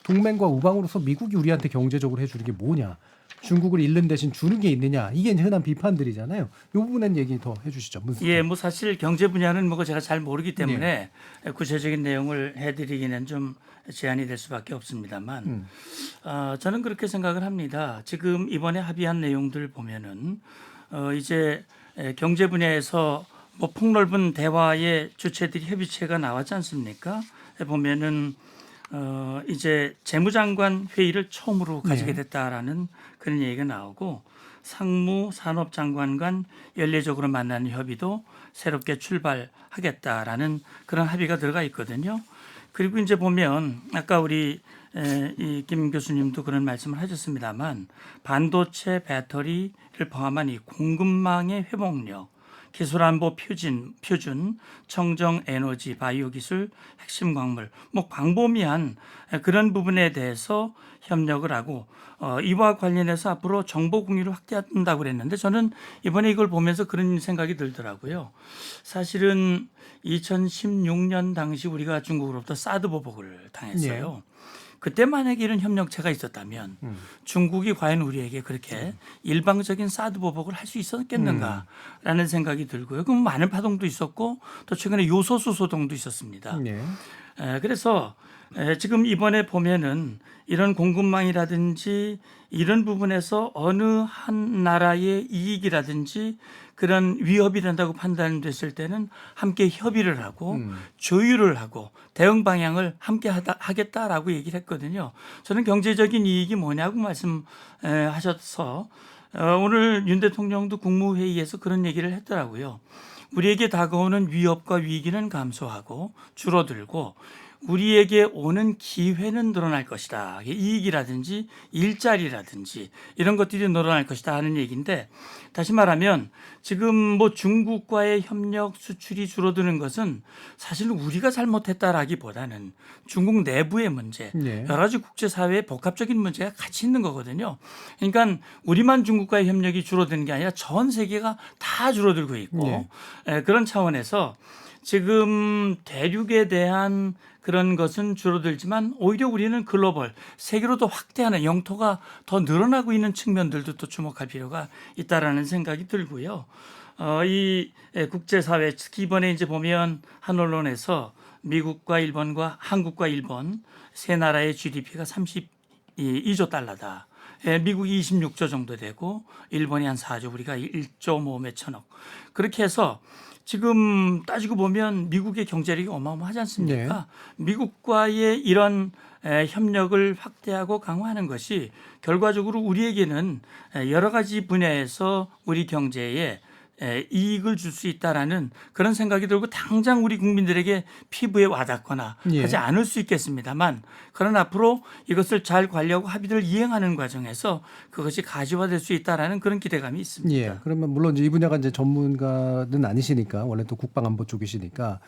동맹과 우방으로서 미국이 우리한테 경제적으로 해주는 게 뭐냐. 중국을 잃는 대신 주는 게 있느냐. 이게 이제 흔한 비판들이잖아요. 이 부분엔 얘기 더 해주시죠. 예, 뭐 사실 경제 분야는 뭐 제가 잘 모르기 때문에 구체적인 내용을 해드리기는 좀 제한이 될 수밖에 없습니다만 저는 그렇게 생각을 합니다. 지금 이번에 합의한 내용들 보면은 이제 경제 분야에서 뭐 폭넓은 대화의 주체들이 협의체가 나왔지 않습니까? 보면은 이제 재무장관 회의를 처음으로 가지게 됐다라는 그런 얘기가 나오고 상무 산업장관 간 연례적으로 만나는 협의도 새롭게 출발하겠다라는 그런 합의가 들어가 있거든요. 그리고 이제 보면 아까 우리 이 김 교수님도 그런 말씀을 하셨습니다만 반도체 배터리를 포함한 이 공급망의 회복력 기술안보 표준, 청정 에너지, 바이오 기술, 핵심 광물, 뭐 광범위한 그런 부분에 대해서 협력을 하고 이와 관련해서 앞으로 정보 공유를 확대한다고 그랬는데 저는 이번에 이걸 보면서 그런 생각이 들더라고요. 사실은 2016년 당시 우리가 중국으로부터 사드 보복을 당했어요. 그때 만약에 이런 협력체가 있었다면 중국이 과연 우리에게 그렇게 일방적인 사드 보복을 할 수 있었겠는가라는 생각이 들고요. 그럼 많은 파동도 있었고 또 최근에 요소수 소동도 있었습니다. 그래서 지금 이번에 보면은 이런 공급망이라든지 이런 부분에서 어느 한 나라의 이익이라든지 그런 위협이 된다고 판단됐을 때는 함께 협의를 하고 조율을 하고 대응 방향을 함께 하겠다라고 얘기를 했거든요. 저는 경제적인 이익이 뭐냐고 말씀하셔서 오늘 윤 대통령도 국무회의에서 그런 얘기를 했더라고요. 우리에게 다가오는 위협과 위기는 감소하고 줄어들고 우리에게 오는 기회는 늘어날 것이다. 이익이라든지 일자리라든지 이런 것들이 늘어날 것이다 하는 얘기인데, 다시 말하면 지금 뭐 중국과의 협력 수출이 줄어드는 것은 사실 우리가 잘못했다라기보다는 중국 내부의 문제, 네. 여러 가지 국제사회의 복합적인 문제가 같이 있는 거거든요. 그러니까 우리만 중국과의 협력이 줄어드는 게 아니라 전 세계가 다 줄어들고 있고, 그런 차원에서 지금 대륙에 대한 그런 것은 줄어들지만 오히려 우리는 글로벌, 세계로 더 확대하는, 영토가 더 늘어나고 있는 측면들도 또 주목할 필요가 있다라는 생각이 들고요. 이 국제사회, 특히 이번에 이제 보면 한 언론에서 미국과 일본과 한국과 일본 세 나라의 GDP가 32조 달러다. 미국이 26조 정도 되고 일본이 한 4조, 우리가 1조 뭐 몇천억. 그렇게 해서 지금 따지고 보면 미국의 경제력이 어마어마하지 않습니까? 미국과의 이런 협력을 확대하고 강화하는 것이 결과적으로 우리에게는 여러 가지 분야에서 우리 경제에 이익을 줄 수 있다라는 그런 생각이 들고, 당장 우리 국민들에게 피부에 와닿거나 하지 않을 수 있겠습니다만, 그러나 앞으로 이것을 잘 관리하고 합의를 이행하는 과정에서 그것이 가지화될 수 있다라는 그런 기대감이 있습니다. 예. 그러면 물론 이제 이 분야가 이제 전문가는 아니시니까, 원래 또 국방안보 쪽이시니까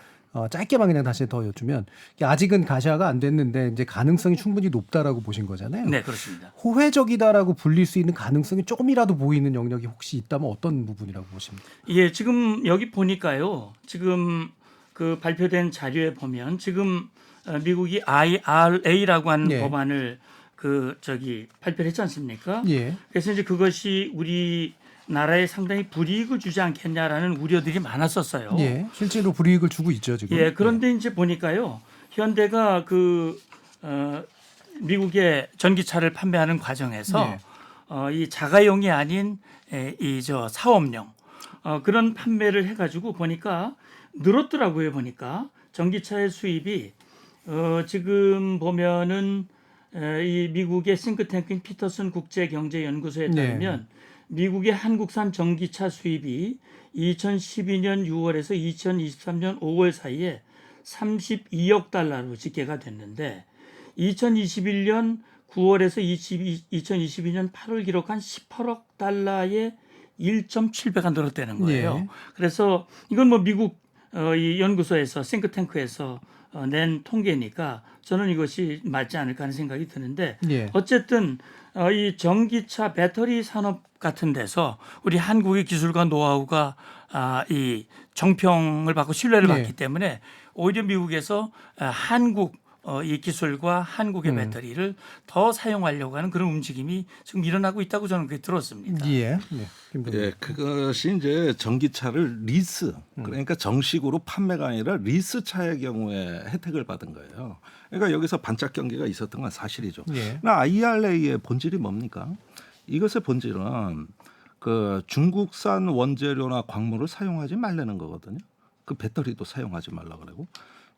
짧게만 그냥 다시 더 여쭈면, 아직은 가시화가 안 됐는데 이제 가능성이 충분히 높다라고 보신 거잖아요. 네, 그렇습니다. 호혜적이다라고 불릴 수 있는 가능성이 조금이라도 보이는 영역이 혹시 있다면 어떤 부분이라고 보십니까? 예, 지금 여기 보니까요. 지금 그 발표된 자료에 보면 지금 미국이 IRA라고 하는 법안을 발표를 했지 않습니까? 예. 그래서 이제 그것이 우리 나라에 상당히 불이익을 주지 않겠냐라는 우려들이 많았었어요. 예. 실제로 불이익을 주고 있죠, 지금. 예, 그런데 이제 보니까요. 현대가 미국의 전기차를 판매하는 과정에서 이 자가용이 아닌 사업용 그런 판매를 해가지고 보니까 늘었더라고요. 보니까 전기차의 수입이 지금 보면은 이 미국의 싱크탱크인 피터슨 국제경제연구소에 따르면 미국의 한국산 전기차 수입이 2012년 6월에서 2023년 5월 사이에 32억 달러로 집계가 됐는데, 2021년 9월에서 2022년 8월 기록한 18억 달러의 1.7배가 늘었다는 거예요. 그래서 이건 뭐 미국 이 연구소에서, 싱크탱크에서 낸 통계니까 저는 이것이 맞지 않을까 하는 생각이 드는데, 어쨌든 이 전기차 배터리 산업 같은 데서 우리 한국의 기술과 노하우가 이 정평을 받고 신뢰를 받기 때문에 오히려 미국에서 한국 이 기술과 한국의 배터리를 더 사용하려고 하는 그런 움직임이 지금 일어나고 있다고 저는 그렇게 들었습니다. 예. 그것이 이제 전기차를 리스, 그러니까 정식으로 판매가 아니라 리스차의 경우에 혜택을 받은 거예요. 그러니까 여기서 반짝 경계가 있었던 건 사실이죠. 그러나 IRA의 본질이 뭡니까? 이것의 본질은 그 중국산 원재료나 광물을 사용하지 말라는 거거든요. 그 배터리도 사용하지 말라 그러고.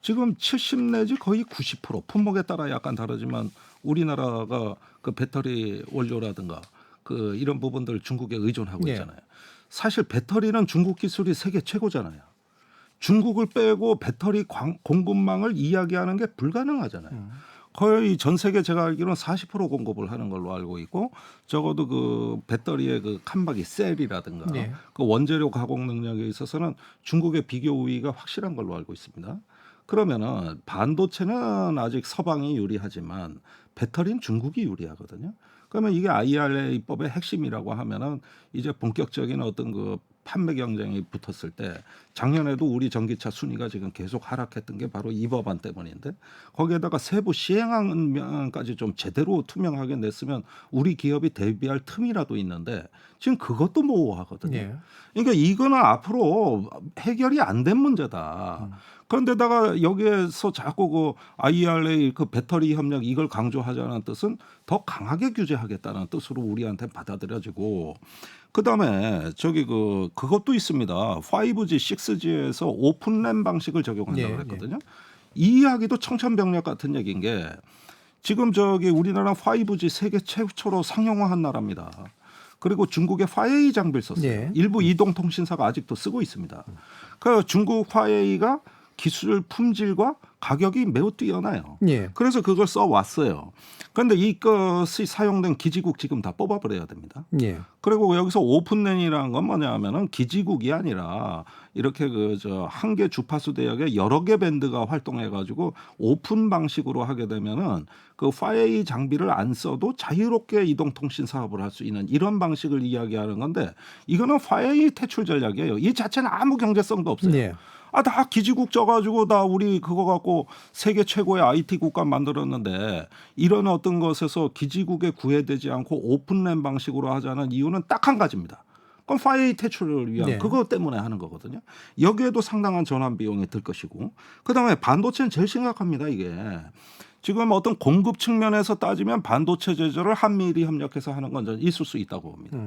지금 70 내지 거의 90% 품목에 따라 약간 다르지만 우리나라가 그 배터리 원료라든가 그 이런 부분들 중국에 의존하고 있잖아요. 사실 배터리는 중국 기술이 세계 최고잖아요. 중국을 빼고 배터리 공급망을 이야기하는 게 불가능하잖아요. 거의 전 세계 제가 알기로는 40% 공급을 하는 걸로 알고 있고, 적어도 그 배터리의 그 칸막이 셀이라든가 그 원재료 가공 능력에 있어서는 중국의 비교 우위가 확실한 걸로 알고 있습니다. 그러면은 반도체는 아직 서방이 유리하지만 배터리는 중국이 유리하거든요. 그러면 이게 IRA법의 핵심이라고 하면은 이제 본격적인 어떤 그 판매 경쟁이 붙었을 때, 작년에도 우리 전기차 순위가 지금 계속 하락했던 게 바로 이 법안 때문인데, 거기에다가 세부 시행안까지 좀 제대로 투명하게 냈으면 우리 기업이 대비할 틈이라도 있는데 지금 그것도 모호하거든요. 그러니까 이거는 앞으로 해결이 안 된 문제다. 그런데다가 여기에서 자꾸 그 IRA 그 배터리 협력 이걸 강조하자는 뜻은 더 강하게 규제하겠다는 뜻으로 우리한테 받아들여지고, 그다음에 그것도 있습니다. 5G, 6G에서 오픈랜 방식을 적용한다고 그랬거든요. 이 이야기도 청천벽력 같은 얘기인 게, 지금 우리나라 5G 세계 최초로 상용화한 나라입니다. 그리고 중국의 화웨이 장비를 썼어요. 예. 일부 이동통신사가 아직도 쓰고 있습니다. 그 중국 화웨이가 기술 품질과 가격이 매우 뛰어나요. 예. 그래서 그걸 써왔어요. 그런데 이것이 사용된 기지국 지금 다 뽑아버려야 됩니다. 예. 그리고 여기서 오픈랜이라는 건 뭐냐면은 기지국이 아니라 이렇게 한 개 주파수 대역에 여러 개 밴드가 활동해가지고 오픈 방식으로 하게 되면은 그 화웨이 장비를 안 써도 자유롭게 이동통신 사업을 할 수 있는 이런 방식을 이야기하는 건데 이거는 화웨이 퇴출 전략이에요. 이 자체는 아무 경제성도 없어요. 예. 다 기지국 져가지고 다 우리 그거 갖고 세계 최고의 IT 국가 만들었는데 이런 어떤 것에서 기지국에 구애되지 않고 오픈랜 방식으로 하자는 이유는 딱 한 가지입니다. 그럼 화웨이 퇴출을 위한 네. 그것 때문에 하는 거거든요. 여기에도 상당한 전환 비용이 들 것이고 그다음에 반도체는 제일 심각합니다. 이게. 지금 어떤 공급 측면에서 따지면 반도체 제조를 한미일이 협력해서 하는 건 저는 있을 수 있다고 봅니다.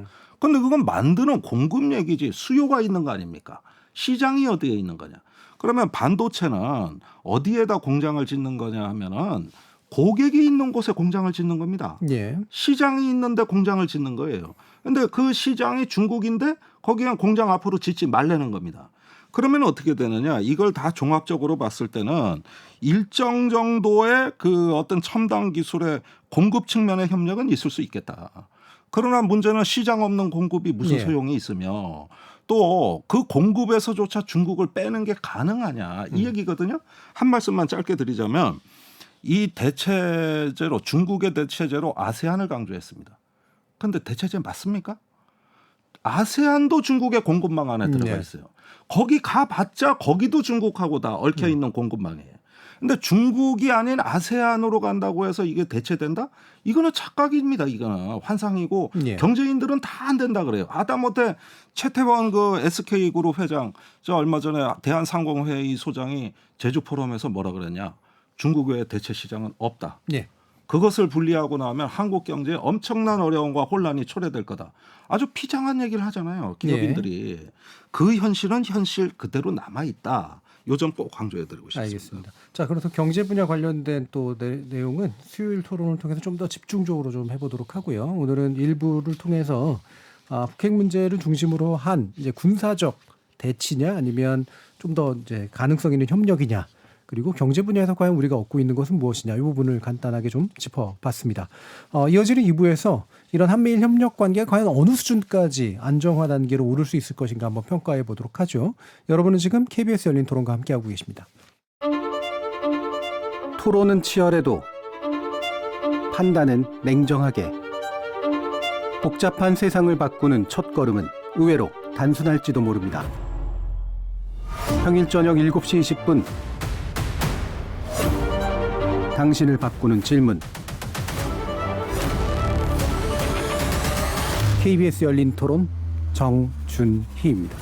그런데 그건 만드는 공급 얘기지 수요가 있는 거 아닙니까? 시장이 어디에 있는 거냐? 그러면 반도체는 어디에다 공장을 짓는 거냐 하면은 고객이 있는 곳에 공장을 짓는 겁니다. 예. 시장이 있는데 공장을 짓는 거예요. 근데 그 시장이 중국인데 거기에 공장 앞으로 짓지 말라는 겁니다. 그러면 어떻게 되느냐? 이걸 다 종합적으로 봤을 때는 일정 정도의 그 어떤 첨단 기술의 공급 측면의 협력은 있을 수 있겠다. 그러나 문제는 시장 없는 공급이 무슨 예. 소용이 있으며 또 그 공급에서조차 중국을 빼는 게 가능하냐 이 얘기거든요. 한 말씀만 짧게 드리자면 이 대체제로 중국의 대체제로 아세안을 강조했습니다. 그런데 대체제 맞습니까? 아세안도 중국의 공급망 안에 들어가 네. 있어요. 거기 가봤자 거기도 중국하고 다 얽혀 있는 공급망이에요. 근데 중국이 아닌 아세안으로 간다고 해서 이게 대체된다? 이거는 착각입니다. 이거는 환상이고 예. 경제인들은 다 안 된다 그래요. 하다못해 최태원 그 SK그룹 회장 저 얼마 전에 대한상공회의 소장이 제주 포럼에서 뭐라 그랬냐? 중국 외에 대체 시장은 없다. 예. 그것을 분리하고 나면 한국 경제에 엄청난 어려움과 혼란이 초래될 거다. 아주 비장한 얘기를 하잖아요. 기업인들이. 그 현실은 현실 그대로 남아있다. 요 점 꼭 강조해드리고 싶습니다. 알겠습니다. 자, 그래서 경제 분야 관련된 또 내용은 수요일 토론을 통해서 좀 더 집중적으로 좀 해보도록 하고요. 오늘은 일부를 통해서 북핵 문제를 중심으로 한 이제 군사적 대치냐 아니면 좀 더 이제 가능성 있는 협력이냐 그리고 경제 분야에서 과연 우리가 얻고 있는 것은 무엇이냐 이 부분을 간단하게 좀 짚어봤습니다. 이어지는 2부에서 이런 한미일 협력 관계가 과연 어느 수준까지 안정화 단계로 오를 수 있을 것인가 한번 평가해 보도록 하죠. 여러분은 지금 KBS 열린 토론과 함께하고 계십니다. 토론은 치열해도 판단은 냉정하게 복잡한 세상을 바꾸는 첫걸음은 의외로 단순할지도 모릅니다. 평일 저녁 7시 20분 당신을 바꾸는 질문 KBS 열린 토론 정준희입니다.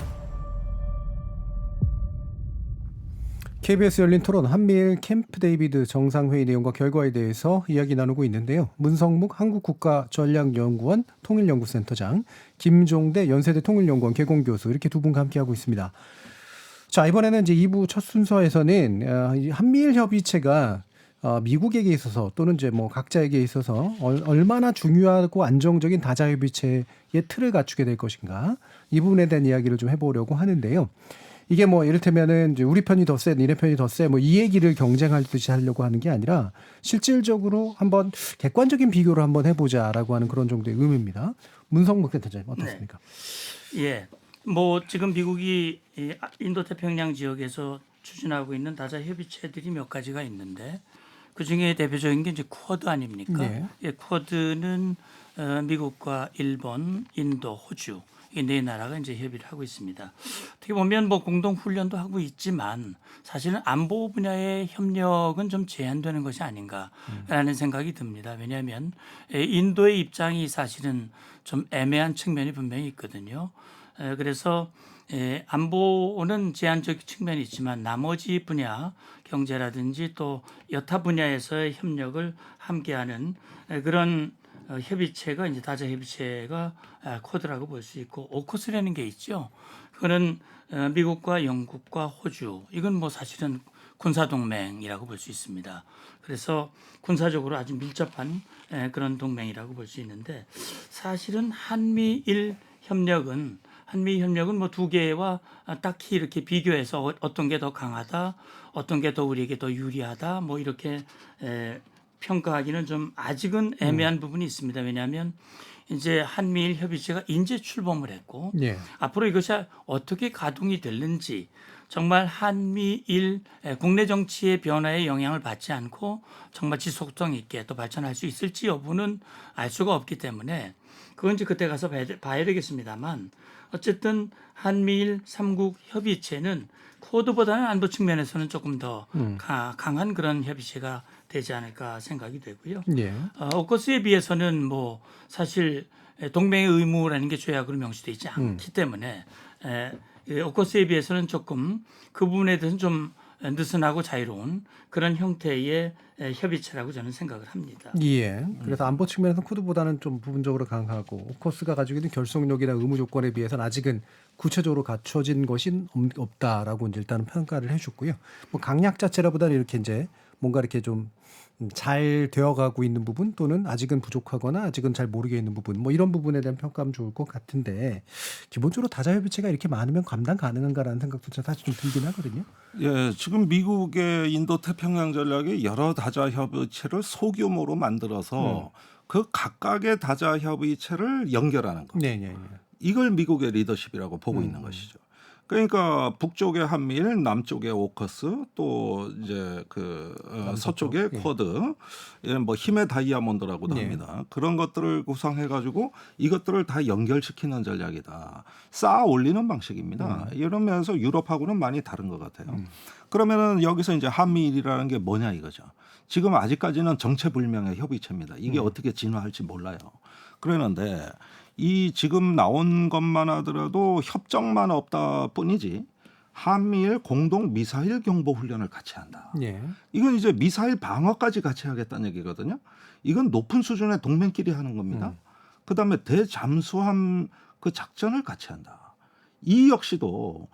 KBS 열린 토론 한미일 캠프 데이비드 정상회의 내용과 결과에 대해서 이야기 나누고 있는데요. 문성묵 한국국가전략연구원 통일연구센터장, 김종대 연세대 통일연구원 개공교수 이렇게 두 분과 함께하고 있습니다. 자, 이번에는 이제 2부 첫 순서에서는 한미일 협의체가 미국에게 있어서 또는 이제 뭐 각자에게 있어서 얼마나 중요하고 안정적인 다자협의체의 틀을 갖추게 될 것인가 이 부분에 대한 이야기를 좀 해보려고 하는데요. 이게 뭐 이를테면은 이제 우리 편이 더 세, 니네 편이 더 세, 뭐 이 얘기를 경쟁하듯이 하려고 하는 게 아니라 실질적으로 한번 객관적인 비교를 한번 해보자라고 하는 그런 정도의 의미입니다. 문성묵 센터장님 어떻습니까? 네. 예, 뭐 지금 미국이 이 인도태평양 지역에서 추진하고 있는 다자 협의체들이 몇 가지가 있는데 그 중에 대표적인 게 이제 쿼드 아닙니까? 네. 예, 쿼드는 미국과 일본, 인도, 호주 이 네 나라가 이제 협의를 하고 있습니다. 어떻게 보면 뭐 공동 훈련도 하고 있지만 사실은 안보 분야의 협력은 좀 제한되는 것이 아닌가라는 생각이 듭니다. 왜냐하면 인도의 입장이 사실은 좀 애매한 측면이 분명히 있거든요. 그래서 안보는 제한적 측면이 있지만 나머지 분야 경제라든지 또 여타 분야에서의 협력을 함께하는 그런 협의체가 이제 다자 협의체가 쿼드라고 볼 수 있고 오커스라는 게 있죠. 그거는 미국과 영국과 호주 이건 뭐 사실은 군사동맹이라고 볼 수 있습니다. 그래서 군사적으로 아주 밀접한 그런 동맹이라고 볼 수 있는데 사실은 한미일 협력은 뭐 두 개와 딱히 이렇게 비교해서 어떤 게 더 강하다, 어떤 게 더 우리에게 더 유리하다, 뭐 이렇게 평가하기는 좀 아직은 애매한 부분이 있습니다. 왜냐하면 이제 한미일 협의체가 인재 출범을 했고 예. 앞으로 이것이 어떻게 가동이 될는지 정말 한미일 국내 정치의 변화에 영향을 받지 않고 정말 지속성 있게 또 발전할 수 있을지 여부는 알 수가 없기 때문에 그건 이제 그때 가서 봐야 되겠습니다만 어쨌든 한미일 3국 협의체는 코드보다는 안보 측면에서는 조금 더 강한 그런 협의체가 되지 않을까 생각이 되고요. 예. 오커스에 비해서는 뭐 사실 동맹의 의무라는 게 조약으로 명시되어 있지 않기 때문에 오커스에 비해서는 조금 그 부분에 대해서는 좀 느슨하고 자유로운 그런 형태의 협의체라고 저는 생각을 합니다. 예. 그래서 안보 측면에서 코드보다는 좀 부분적으로 강하고 오커스가 가지고 있는 결속력이나 의무 조건에 비해서는 아직은 구체적으로 갖춰진 것이 없다라고 이제 일단은 평가를 해줬고요. 뭐 강약 자체라보다는 이렇게 이제 뭔가 이렇게 좀 잘 되어가고 있는 부분 또는 아직은 부족하거나 아직은 잘 모르게 있는 부분 뭐 이런 부분에 대한 평가하면 좋을 것 같은데 기본적으로 다자 협의체가 이렇게 많으면 감당 가능한가라는 생각도 사실 좀 들긴 하거든요. 예, 지금 미국의 인도 태평양 전략이 여러 다자 협의체를 소규모로 만들어서 그 각각의 다자 협의체를 연결하는 것. 네, 네, 네. 이걸 미국의 리더십이라고 보고 있는 것이죠. 그러니까 북쪽의 한미일, 남쪽의 오커스, 또 이제 서쪽의 예. 쿼드, 뭐 힘의 다이아몬드라고도 예. 합니다. 그런 것들을 구성해가지고 이것들을 다 연결시키는 전략이다. 쌓아 올리는 방식입니다. 이런 면에서 유럽하고는 많이 다른 것 같아요. 그러면은 여기서 이제 한미일이라는 게 뭐냐 이거죠. 지금 아직까지는 정체불명의 협의체입니다. 이게 어떻게 진화할지 몰라요. 그러는데 이 지금 나온 것만 하더라도 협정만 없다 뿐이지 한미일 공동 미사일 경보 훈련을 같이 한다. 예. 이건 이제 미사일 방어까지 같이 하겠다는 얘기거든요. 이건 높은 수준의 동맹끼리 하는 겁니다. 그다음에 대잠수함 그 작전을 같이 한다. 이 역시도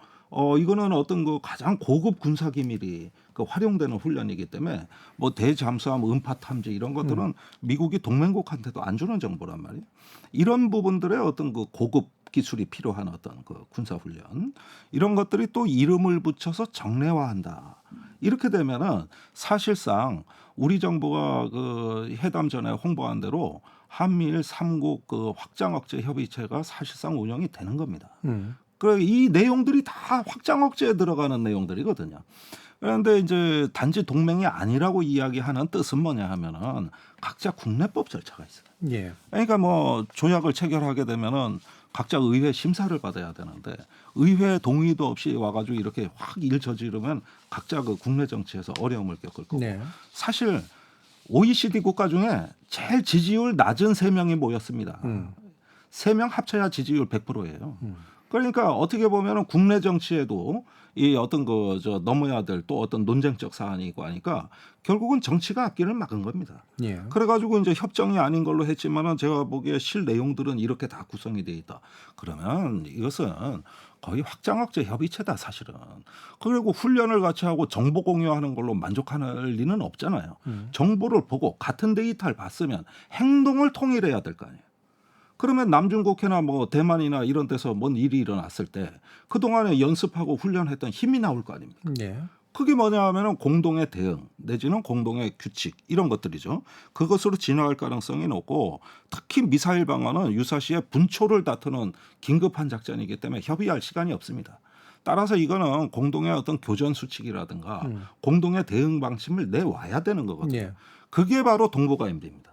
이거는 어떤 그 가장 고급 군사 기밀이 그 활용되는 훈련이기 때문에 뭐 대잠수함 음파 탐지 이런 것들은 미국이 동맹국한테도 안 주는 정보란 말이에요. 이런 부분들의 어떤 그 고급 기술이 필요한 어떤 그 군사 훈련 이런 것들이 또 이름을 붙여서 정례화한다. 이렇게 되면은 사실상 우리 정부가 그 회담 전에 홍보한 대로 한미일 3국 그 확장 억제 협의체가 사실상 운영이 되는 겁니다. 이 내용들이 다 확장 억제에 들어가는 내용들이거든요. 그런데 이제 단지 동맹이 아니라고 이야기하는 뜻은 뭐냐 하면은 각자 국내법 절차가 있어요. 예. 그러니까 뭐 조약을 체결하게 되면은 각자 의회 심사를 받아야 되는데 의회 동의도 없이 와가지고 이렇게 확 일 저지르면 각자 그 국내 정치에서 어려움을 겪을 거고 네. 사실 OECD 국가 중에 제일 지지율 낮은 3명이 모였습니다. 3명 합쳐야 지지율 100%예요. 그러니까 어떻게 보면은 국내 정치에도 이 어떤 넘어야 될 또 어떤 논쟁적 사안이 있고 하니까 결국은 정치가 앞길을 막은 겁니다. 예. 그래가지고 이제 협정이 아닌 걸로 했지만은 제가 보기에 실 내용들은 이렇게 다 구성이 돼 있다. 그러면 이것은 거의 확장 억제 협의체다 사실은. 그리고 훈련을 같이 하고 정보 공유하는 걸로 만족할 리는 없잖아요. 정보를 보고 같은 데이터를 봤으면 행동을 통일해야 될 거 아니에요. 그러면 남중국해나 뭐 대만이나 이런 데서 뭔 일이 일어났을 때 그동안에 연습하고 훈련했던 힘이 나올 거 아닙니까? 예. 그게 뭐냐 하면은 공동의 대응 내지는 공동의 규칙 이런 것들이죠. 그것으로 진화할 가능성이 높고 특히 미사일 방어는 유사시에 분초를 다투는 긴급한 작전이기 때문에 협의할 시간이 없습니다. 따라서 이거는 공동의 어떤 교전 수칙이라든가 공동의 대응 방침을 내와야 되는 거거든요. 예. 그게 바로 동북아인비입니다.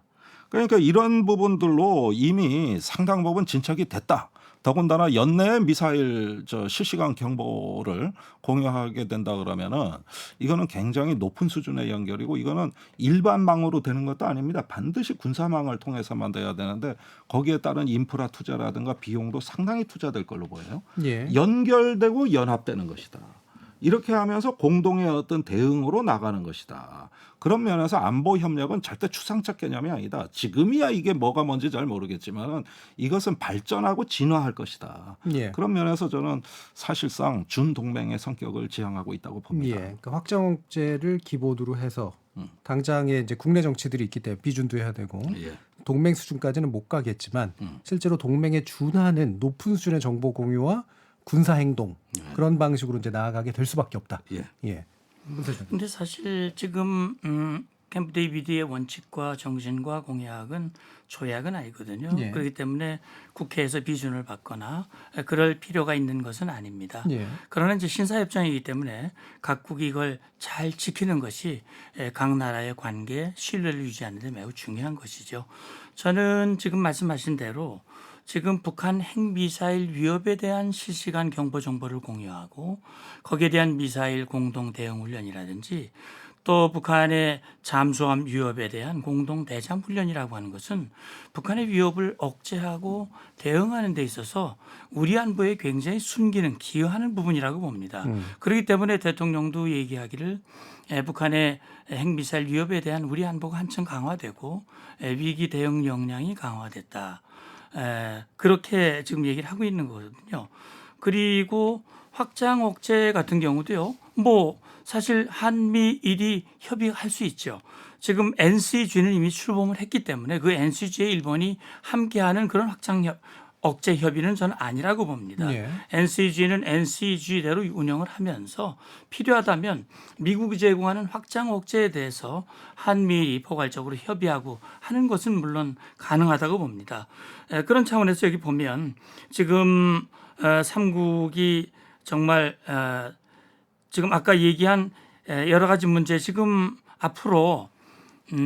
그러니까 이런 부분들로 이미 상당 부분 진척이 됐다. 더군다나 연내에 미사일 실시간 경보를 공유하게 된다 그러면은 이거는 굉장히 높은 수준의 연결이고 이거는 일반망으로 되는 것도 아닙니다. 반드시 군사망을 통해서만 돼야 되는데 거기에 따른 인프라 투자라든가 비용도 상당히 투자될 걸로 보여요. 예. 연결되고 연합되는 것이다. 이렇게 하면서 공동의 어떤 대응으로 나가는 것이다. 그런 면에서 안보 협력은 절대 추상적 개념이 아니다. 지금이야 이게 뭐가 뭔지 잘 모르겠지만 이것은 발전하고 진화할 것이다. 예. 그런 면에서 저는 사실상 준동맹의 성격을 지향하고 있다고 봅니다. 예. 그러니까 확장 억제를 기본으로 해서 당장에 이제 국내 정치들이 있기 때문에 비준도 해야 되고 예. 동맹 수준까지는 못 가겠지만 실제로 동맹에 준하는 높은 수준의 정보 공유와 군사 행동 그런 방식으로 이제 나아가게 될 수밖에 없다. 예. 예. 근데 사실 지금 캠프 데이비드의 원칙과 정신과 공약은 조약은 아니거든요. 예. 그렇기 때문에 국회에서 비준을 받거나 그럴 필요가 있는 것은 아닙니다. 예. 그러나 이제 신사협정이기 때문에 각국이 이걸 잘 지키는 것이 각 나라의 관계 신뢰를 유지하는 데 매우 중요한 것이죠. 저는 지금 말씀하신 대로 지금 북한 핵미사일 위협에 대한 실시간 경보 정보를 공유하고 거기에 대한 미사일 공동 대응 훈련이라든지 또 북한의 잠수함 위협에 대한 공동 대잠 훈련이라고 하는 것은 북한의 위협을 억제하고 대응하는 데 있어서 우리 안보에 굉장히 순기능 기여하는 부분이라고 봅니다. 그렇기 때문에 대통령도 얘기하기를 북한의 핵미사일 위협에 대한 우리 안보가 한층 강화되고 위기 대응 역량이 강화됐다. 그렇게 지금 얘기를 하고 있는 거거든요. 그리고 확장 억제 같은 경우도요. 뭐 사실 한미일이 협의할 수 있죠. 지금 NCG는 이미 출범을 했기 때문에 그 NCG에 일본이 함께하는 그런 확장 억제 협의는 저는 아니라고 봅니다. 예. NCG는 NCG대로 운영을 하면서 필요하다면 미국이 제공하는 확장 억제에 대해서 한미일이 포괄적으로 협의하고 하는 것은 물론 가능하다고 봅니다. 그런 차원에서 여기 보면 지금 3국이 정말 지금 아까 얘기한 여러 가지 문제 지금 앞으로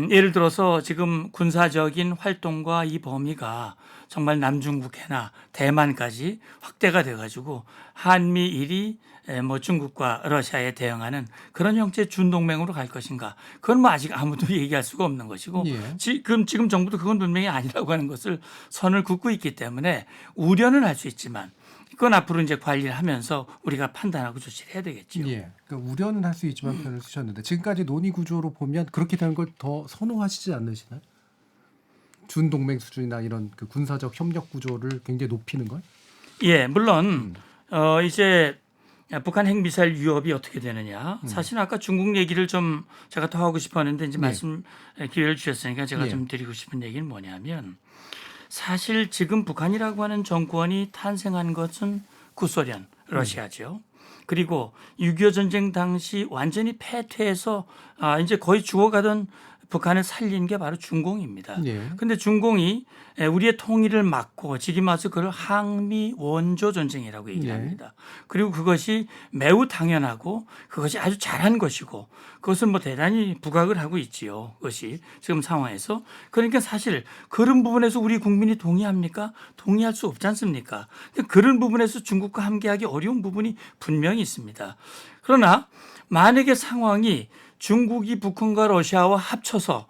예를 들어서 지금 군사적인 활동과 이 범위가 정말 남중국해나 대만까지 확대가 돼가지고 한미일이 뭐 중국과 러시아에 대응하는 그런 형태의 준동맹으로 갈 것인가? 그건 뭐 아직 아무도 얘기할 수가 없는 것이고 예. 지금 정부도 그건 분명히 아니라고 하는 것을 선을 긋고 있기 때문에 우려는 할 수 있지만 그건 앞으로 이제 관리를 하면서 우리가 판단하고 조치를 해야 되겠죠. 예. 그러니까 우려는 할 수 있지만 표현을 쓰셨는데 지금까지 논의 구조로 보면 그렇게 되는 걸 더 선호하시지 않으시나요? 준동맹 수준이나 이런 그 군사적 협력 구조를 굉장히 높이는 걸? 예, 물론 이제 북한 핵미사일 위협이 어떻게 되느냐. 사실 아까 중국 얘기를 좀 제가 더 하고 싶었는데 이제 말씀 기회를 주셨으니까 제가 예. 좀 드리고 싶은 얘기는 뭐냐면 사실 지금 북한이라고 하는 정권이 탄생한 것은 구소련, 러시아죠. 그리고 6.25 전쟁 당시 완전히 패퇴해서 이제 거의 죽어가던 북한을 살린 게 바로 중공입니다. 그런데 중공이 우리의 통일을 막고 지금와서 그걸 항미 원조 전쟁이라고 얘기합니다. 그리고 그것이 매우 당연하고 그것이 아주 잘한 것이고 그것을 뭐 대단히 부각을 하고 있지요. 그것이 지금 상황에서. 그러니까 사실 그런 부분에서 우리 국민이 동의합니까? 동의할 수 없지 않습니까? 그런 부분에서 중국과 함께하기 어려운 부분이 분명히 있습니다. 그러나 만약에 상황이 중국이 북한과 러시아와 합쳐서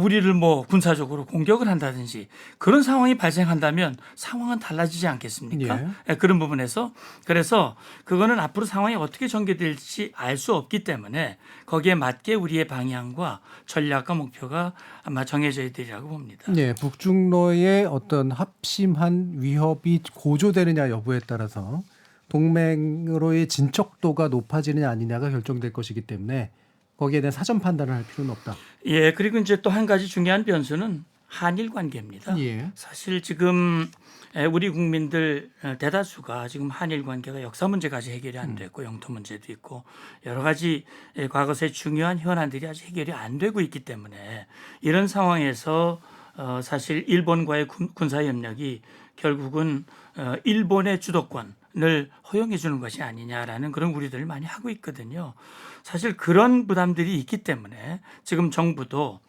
우리를 뭐 군사적으로 공격을 한다든지 그런 상황이 발생한다면 상황은 달라지지 않겠습니까? 그런 부분에서 그래서 그거는 앞으로 상황이 어떻게 전개될지 알 수 없기 때문에 거기에 맞게 우리의 방향과 전략과 목표가 아마 정해져야 되리라고 봅니다. 네, 북중러의 어떤 합심한 위협이 고조되느냐 여부에 따라서 동맹으로의 진척도가 높아지느냐 아니냐가 결정될 것이기 때문에 거기에 대한 사전 판단을 할 필요는 없다. 예, 그리고 이제 또 한 가지 중요한 변수는 한일 관계입니다. 예. 사실 지금 우리 국민들 대다수가 지금 한일 관계가 역사 문제까지 해결이 안 됐고 영토 문제도 있고 여러 가지 과거의 중요한 현안들이 아직 해결이 안 되고 있기 때문에 이런 상황에서 사실 일본과의 군사 협력이 결국은 일본의 주도권을 허용해 주는 것이 아니냐라는 그런 우려들을 많이 하고 있거든요. 사실 그런 부담들이 있기 때문에 지금 정부도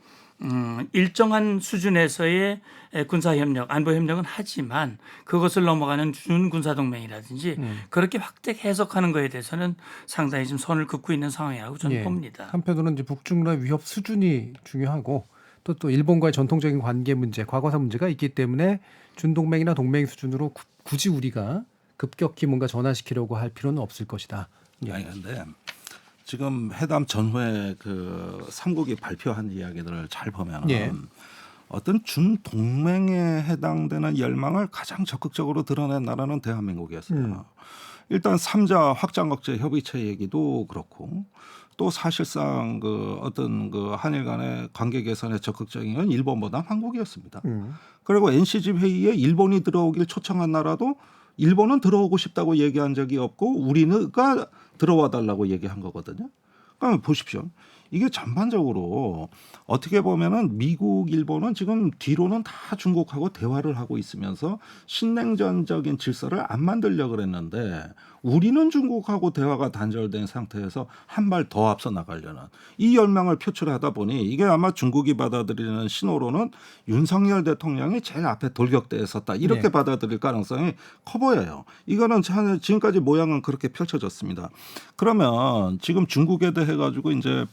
일정한 수준에서의 군사협력, 안보협력은 하지만 그것을 넘어가는 준군사동맹이라든지 그렇게 확대 해석하는 것에 대해서는 상당히 좀 선을 긋고 있는 상황이라고 저는 봅니다. 한편으로는 이제 북중러 위협 수준이 중요하고 또 일본과의 전통적인 관계 문제, 과거사 문제가 있기 때문에 준동맹이나 동맹 수준으로 굳이 우리가 급격히 뭔가 전환시키려고 할 필요는 없을 것이다. 이야기인데 지금 회담 전후에 그 삼국이 발표한 이야기들을 잘 보면 예. 어떤 준 동맹에 해당되는 열망을 가장 적극적으로 드러낸 나라는 대한민국이었어요. 일단 3자 확장 억제 협의체 얘기도 그렇고 또 사실상 그 어떤 그 한일 간의 관계 개선에 적극적인 건 일본보다 한국이었습니다. 그리고 NCG 회의에 일본이 들어오길 초청한 나라도 일본은 들어오고 싶다고 얘기한 적이 없고 우리가 들어와 달라고 얘기한 거거든요. 그러니까 보십시오. 이게 전반적으로 어떻게 보면은 미국, 일본은 지금 뒤로는 다 중국하고 대화를 하고 있으면서 신냉전적인 질서를 안 만들려고 그랬는데 우리는 중국하고 대화가 단절된 상태에서 한 발 더 앞서 나가려는 이 열망을 표출하다 보니 이게 아마 중국이 받아들이는 신호로는 윤석열 대통령이 제일 앞에 돌격대에 섰다 이렇게 네. 받아들일 가능성이 커 보여요. 이거는 지금까지 모양은 그렇게 펼쳐졌습니다. 그러면 지금 중국에 대해 가지고 이제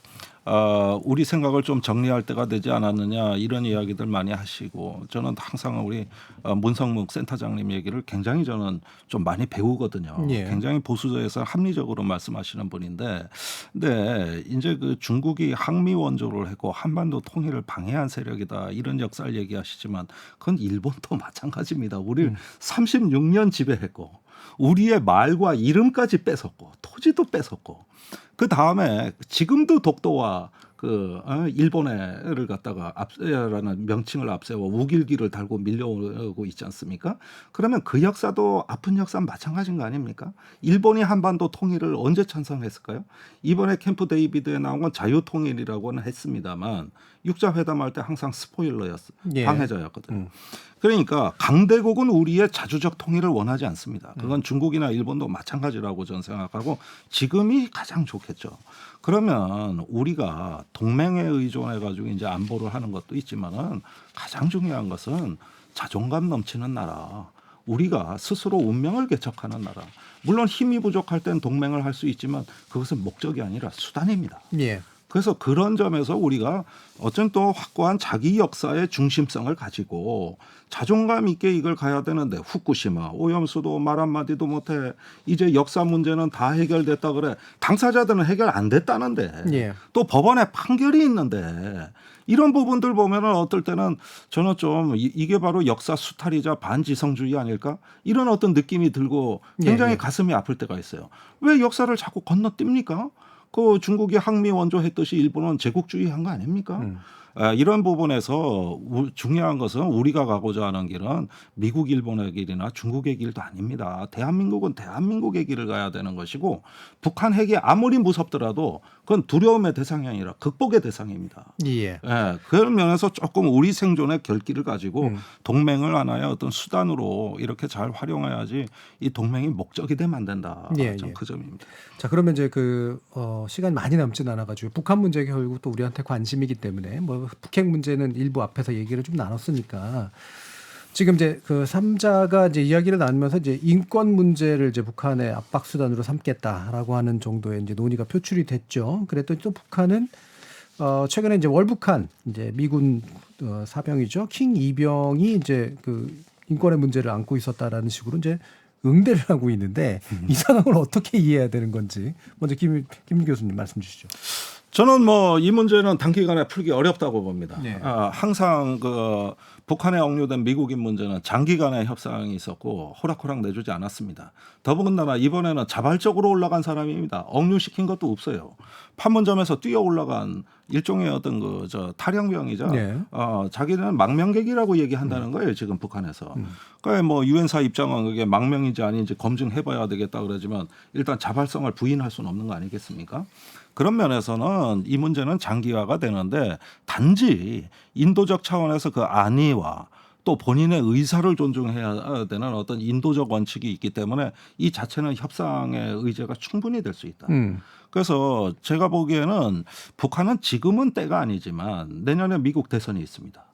우리 생각을 좀 정리할 때가 되지 않았느냐 이런 이야기들 많이 하시고 저는 항상 우리 문성묵 센터장님 얘기를 굉장히 저는 좀 많이 배우거든요. 예. 굉장히 보수적에서 합리적으로 말씀하시는 분인데, 근데 이제 그 중국이 항미 원조를 했고 한반도 통일을 방해한 세력이다 이런 역사를 얘기하시지만 그건 일본도 마찬가지입니다. 우리를 36년 지배했고 우리의 말과 이름까지 뺏었고 토지도 뺏었고 그 다음에 지금도 독도와 그 일본해를 갖다가 앞세라는 명칭을 앞세워 우길기를 달고 밀려오고 있지 않습니까? 그러면 그 역사도 아픈 역사는 마찬가지인 거 아닙니까? 일본이 한반도 통일을 언제 찬성했을까요? 이번에 캠프 데이비드에 나온 건 자유통일이라고는 했습니다만 육자회담할 때 항상 스포일러였어, 예. 방해자였거든요. 그러니까 강대국은 우리의 자주적 통일을 원하지 않습니다. 그건 중국이나 일본도 마찬가지라고 저는 생각하고 지금이 가장 좋겠죠. 그러면 우리가 동맹에 의존해 가지고 이제 안보를 하는 것도 있지만은 가장 중요한 것은 자존감 넘치는 나라. 우리가 스스로 운명을 개척하는 나라. 물론 힘이 부족할 땐 동맹을 할 수 있지만 그것은 목적이 아니라 수단입니다. 예. 그래서 그런 점에서 우리가 어쩐 또 확고한 자기 역사의 중심성을 가지고 자존감 있게 이걸 가야 되는데 후쿠시마, 오염수도 말 한마디도 못해 이제 역사 문제는 다 해결됐다 그래. 당사자들은 해결 안 됐다는데 예. 또 법원에 판결이 있는데 이런 부분들 보면은 어떨 때는 저는 좀 이게 바로 역사 수탈이자 반지성주의 아닐까? 이런 어떤 느낌이 들고 굉장히 예. 가슴이 아플 때가 있어요. 왜 역사를 자꾸 건너뜁니까? 그 중국이 항미 원조했듯이 일본은 제국주의한 거 아닙니까? 이런 부분에서 중요한 것은 우리가 가고자 하는 길은 미국, 일본의 길이나 중국의 길도 아닙니다. 대한민국은 대한민국의 길을 가야 되는 것이고 북한 핵이 아무리 무섭더라도 그건 두려움의 대상이 아니라 극복의 대상입니다. 예. 그런 면에서 조금 우리 생존의 결기를 가지고 동맹을 하나의 어떤 수단으로 이렇게 잘 활용해야지 이 동맹이 목적이 되면 안 된다. 예, 전 예. 그 점입니다. 자, 그러면 이제 시간이 많이 남진 않아가지고 북한 문제가 결국 또 우리한테 관심이기 때문에 뭐 북핵 문제는 일부 앞에서 얘기를 좀 나눴으니까 지금 이제 그 3자가 이제 이야기를 나누면서 이제 인권 문제를 이제 북한의 압박 수단으로 삼겠다라고 하는 정도의 이제 논의가 표출이 됐죠. 그랬더니 또 북한은 최근에 이제 월북한 이제 미군 사병이죠. 킹 이병이 이제 그 인권의 문제를 안고 있었다라는 식으로 이제 응대를 하고 있는데 이 상황을 어떻게 이해해야 되는 건지 먼저 김 교수님 말씀 주시죠. 저는 뭐 이 문제는 단기간에 풀기 어렵다고 봅니다. 네. 항상 그 북한에 억류된 미국인 문제는 장기간의 협상이 있었고 호락호락 내주지 않았습니다. 더군다나 이번에는 자발적으로 올라간 사람입니다. 억류시킨 것도 없어요. 판문점에서 뛰어 올라간 일종의 어떤 탈영병이죠. 네. 자기는 망명객이라고 얘기한다는 거예요. 지금 북한에서. 그러니까 뭐 유엔사 입장은 그게 망명인지 아닌지 검증해봐야 되겠다 그러지만 일단 자발성을 부인할 수는 없는 거 아니겠습니까? 그런 면에서는 이 문제는 장기화가 되는데 단지 인도적 차원에서 그 안위와 또 본인의 의사를 존중해야 되는 어떤 인도적 원칙이 있기 때문에 이 자체는 협상의 의제가 충분히 될 수 있다. 그래서 제가 보기에는 북한은 지금은 때가 아니지만 내년에 미국 대선이 있습니다.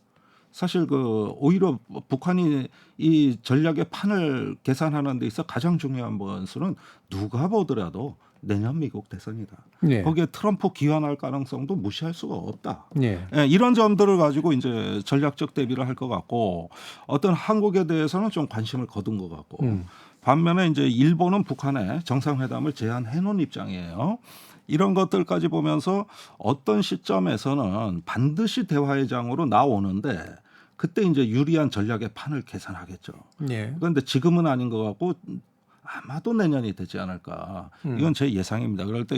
사실 오히려 북한이 이 전략의 판을 계산하는 데 있어 가장 중요한 번수는 누가 보더라도 내년 미국 대선이다. 네. 거기에 트럼프 기원할 가능성도 무시할 수가 없다. 네. 이런 점들을 가지고 이제 전략적 대비를 할 것 같고 어떤 한국에 대해서는 좀 관심을 거둔 것 같고 반면에 이제 일본은 북한에 정상회담을 제안해 놓은 입장이에요. 이런 것들까지 보면서 어떤 시점에서는 반드시 대화의 장으로 나오는데 그때 이제 유리한 전략의 판을 계산하겠죠. 예. 그런데 지금은 아닌 것 같고 아마도 내년이 되지 않을까. 이건 제 예상입니다. 그럴 때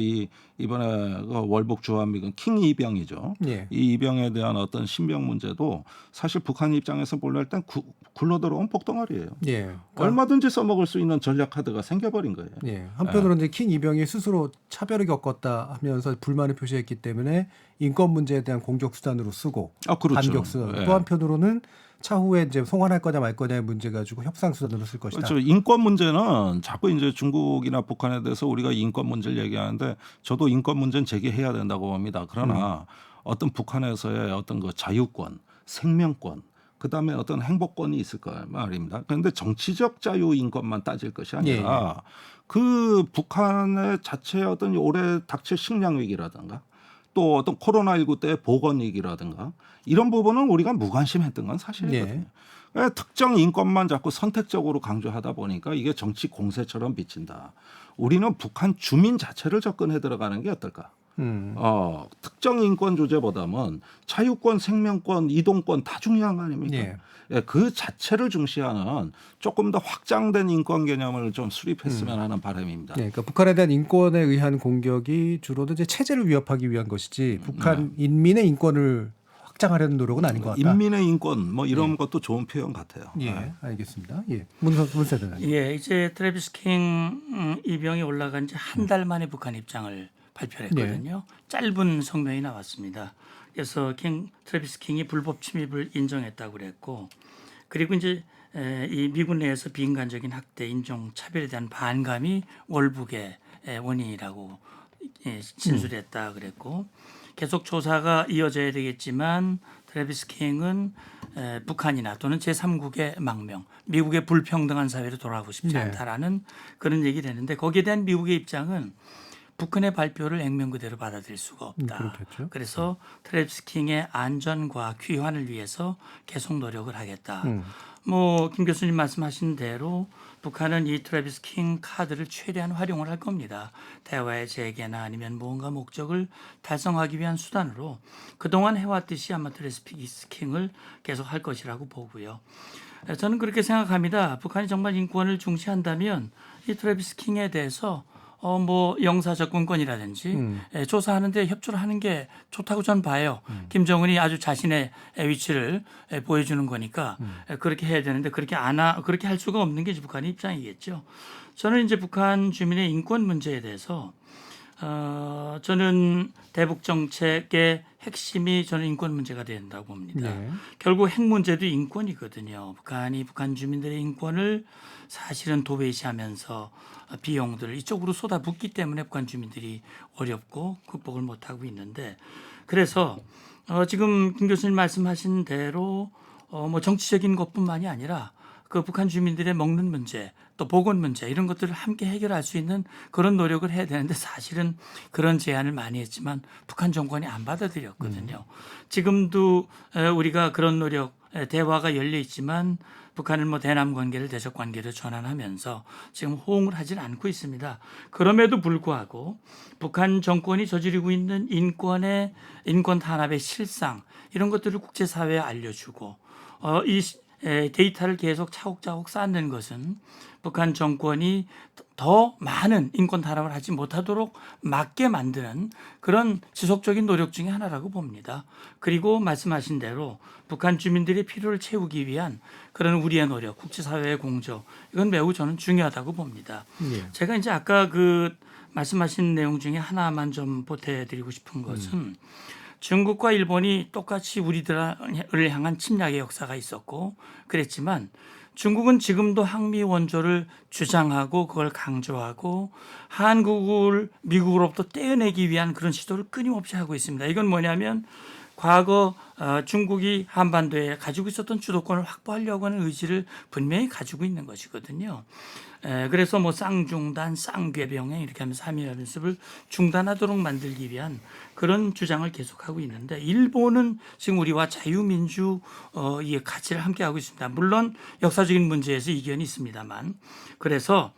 이번에 그 월북 주한미군 킹 이병이죠. 예. 이 이병에 대한 어떤 신병 문제도 사실 북한 입장에서 볼랄 땐 굴러들어온 폭덩어리예요. 예. 그러니까 얼마든지 써먹을 수 있는 전략 카드가 생겨버린 거예요. 예. 한편으로는 이제 킹 이병이 스스로 차별을 겪었다 하면서 불만을 표시했기 때문에 인권 문제에 대한 공격 수단으로 쓰고 그렇죠. 반격 수단. 예. 또 한편으로는 차후에 이제 송환할 거냐 말 거냐의 문제 가지고 협상 수단으로 쓸 것이다. 그렇죠. 인권 문제는 자꾸 이제 중국이나 북한에 대해서 우리가 인권 문제를 얘기하는데 저도 인권 문제는 제기해야 된다고 봅니다. 그러나 어떤 북한에서의 어떤 그 자유권, 생명권, 그다음에 어떤 행복권이 있을 거 말입니다. 그런데 정치적 자유 인권만 따질 것이 아니라 그 북한의 자체의 어떤 올해 닥칠 식량 위기라든가 또 어떤 코로나19 때 보건 위기라든가 이런 부분은 우리가 무관심했던 건 사실이거든요. 특정 인권만 자꾸 선택적으로 강조하다 보니까 이게 정치 공세처럼 비친다. 우리는 북한 주민 자체를 접근해 들어가는 게 어떨까? 특정 인권 주제보다는 자유권, 생명권, 이동권 다 중요한 거 아닙니까? 그 자체를 중시하는 조금 더 확장된 인권 개념을 좀 수립했으면 하는 바람입니다. 그러니까 북한에 대한 인권에 의한 공격이 주로도 이제 체제를 위협하기 위한 것이지 북한 인민의 인권을 확장하려는 노력은 아닌 것 같다. 인민의 인권 뭐 이런 것도 좋은 표현 같아요. 알겠습니다. 문세대. 이제 트래비스 킹 이병이 올라간 지 한 달 만에 북한 입장을 발표했거든요. 짧은 성명이 나왔습니다. 그래서 트래비스 킹이 불법 침입을 인정했다고 그랬고, 그리고 이제 이 미군 내에서 비인간적인 학대, 인종 차별에 대한 반감이 월북의 원인이라고 진술했다 그랬고, 계속 조사가 이어져야 되겠지만 트래비스 킹은 북한이나 또는 제3국의 망명, 미국의 불평등한 사회로 돌아가고 싶지 않다라는 그런 얘기를 했는데 거기에 대한 미국의 입장은 북한의 발표를 액면 그대로 받아들일 수가 없다. 그렇겠죠. 그래서 트래비스 킹의 안전과 귀환을 위해서 계속 노력을 하겠다. 김 교수님 말씀하신 대로 북한은 이 트래비스 킹 카드를 최대한 활용을 할 겁니다. 대화의 재개나 아니면 뭔가 목적을 달성하기 위한 수단으로 그동안 해왔듯이 아마 트래비스 킹을 계속 할 것이라고 보고요. 저는 그렇게 생각합니다. 북한이 정말 인권을 중시한다면 이 트래비스 킹에 대해서 영사 접근권이라든지 조사하는데 협조를 하는 게 좋다고 저는 봐요. 김정은이 아주 자신의 위치를 보여주는 거니까 그렇게 해야 되는데 그렇게 할 수가 없는 게 북한의 입장이겠죠. 저는 이제 북한 주민의 인권 문제에 대해서 저는 대북 정책의 핵심이 저는 인권 문제가 된다고 봅니다. 결국 핵 문제도 인권이거든요. 북한이 북한 주민들의 인권을 사실은 도외시하면서 비용들을 이쪽으로 쏟아붓기 때문에 북한 주민들이 어렵고 극복을 못하고 있는데, 그래서 지금 김 교수님 말씀하신 대로 정치적인 것뿐만이 아니라 그 북한 주민들의 먹는 문제, 또 보건 문제 이런 것들을 함께 해결할 수 있는 그런 노력을 해야 되는데 사실은 그런 제안을 많이 했지만 북한 정권이 안 받아들였거든요. 지금도 우리가 그런 노력, 대화가 열려 있지만 북한은 대남 관계를 대적 관계로 전환하면서 지금 호응을 하진 않고 있습니다. 그럼에도 불구하고 북한 정권이 저지르고 있는 인권 탄압의 실상 이런 것들을 국제사회에 알려주고 이 데이터를 계속 차곡차곡 쌓는 것은 북한 정권이 더 많은 인권 탄압을 하지 못하도록 막게 만드는 그런 지속적인 노력 중에 하나라고 봅니다. 그리고 말씀하신 대로 북한 주민들의 필요를 채우기 위한 그런 우리의 노력, 국제사회의 공조 이건 매우 저는 중요하다고 봅니다. 제가 이제 아까 말씀하신 내용 중에 하나만 좀 보태드리고 싶은 것은 중국과 일본이 똑같이 우리들을 향한 침략의 역사가 있었고 그랬지만 중국은 지금도 항미 원조를 주장하고 그걸 강조하고 한국을 미국으로부터 떼어내기 위한 그런 시도를 끊임없이 하고 있습니다. 이건 뭐냐면 과거 중국이 한반도에 가지고 있었던 주도권을 확보하려고 하는 의지를 분명히 가지고 있는 것이거든요. 그래서 뭐 쌍중단, 쌍궤병행 이렇게 하면서 한미연습을 중단하도록 만들기 위한 그런 주장을 계속하고 있는데 일본은 지금 우리와 자유민주 이 가치를 함께하고 있습니다. 물론 역사적인 문제에서 이견이 있습니다만 그래서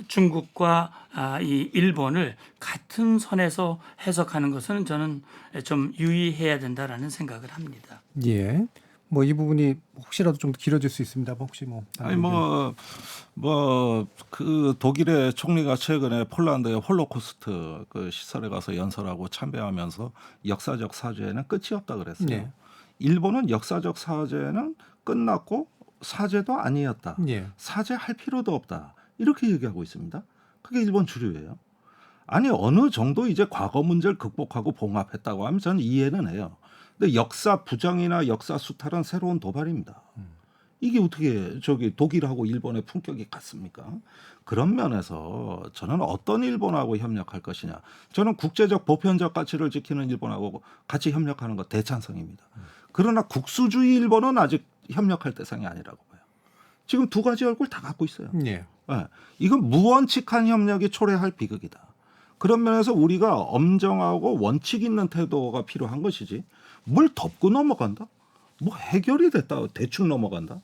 중국과 이 일본을 같은 선에서 해석하는 것은 저는 좀 유의해야 된다라는 생각을 합니다. 예. 뭐 이 부분이 혹시라도 좀 길어질 수 있습니다. 혹시 뭐 아니 그 독일의 총리가 최근에 폴란드의 홀로코스트 그 시설에 가서 연설하고 참배하면서 역사적 사죄는 끝이 없다 그랬어요. 네. 일본은 역사적 사죄는 끝났고 사죄도 아니었다. 예. 사죄할 필요도 없다. 이렇게 얘기하고 있습니다. 그게 일본 주류예요. 아니 어느 정도 이제 과거 문제를 극복하고 봉합했다고 하면 저는 이해는 해요. 근데 역사 부정이나 역사 수탈은 새로운 도발입니다. 이게 어떻게 독일하고 일본의 품격이 같습니까? 그런 면에서 저는 어떤 일본하고 협력할 것이냐. 저는 국제적 보편적 가치를 지키는 일본하고 같이 협력하는 거 대찬성입니다. 그러나 국수주의 일본은 아직 협력할 대상이 아니라고 봐요. 지금 두 가지 얼굴 다 갖고 있어요. 예. 네. 이건 무원칙한 협력이 초래할 비극이다. 그런 면에서 우리가 엄정하고 원칙 있는 태도가 필요한 것이지 뭘 덮고 넘어간다? 뭐 해결이 됐다 대충 넘어간다?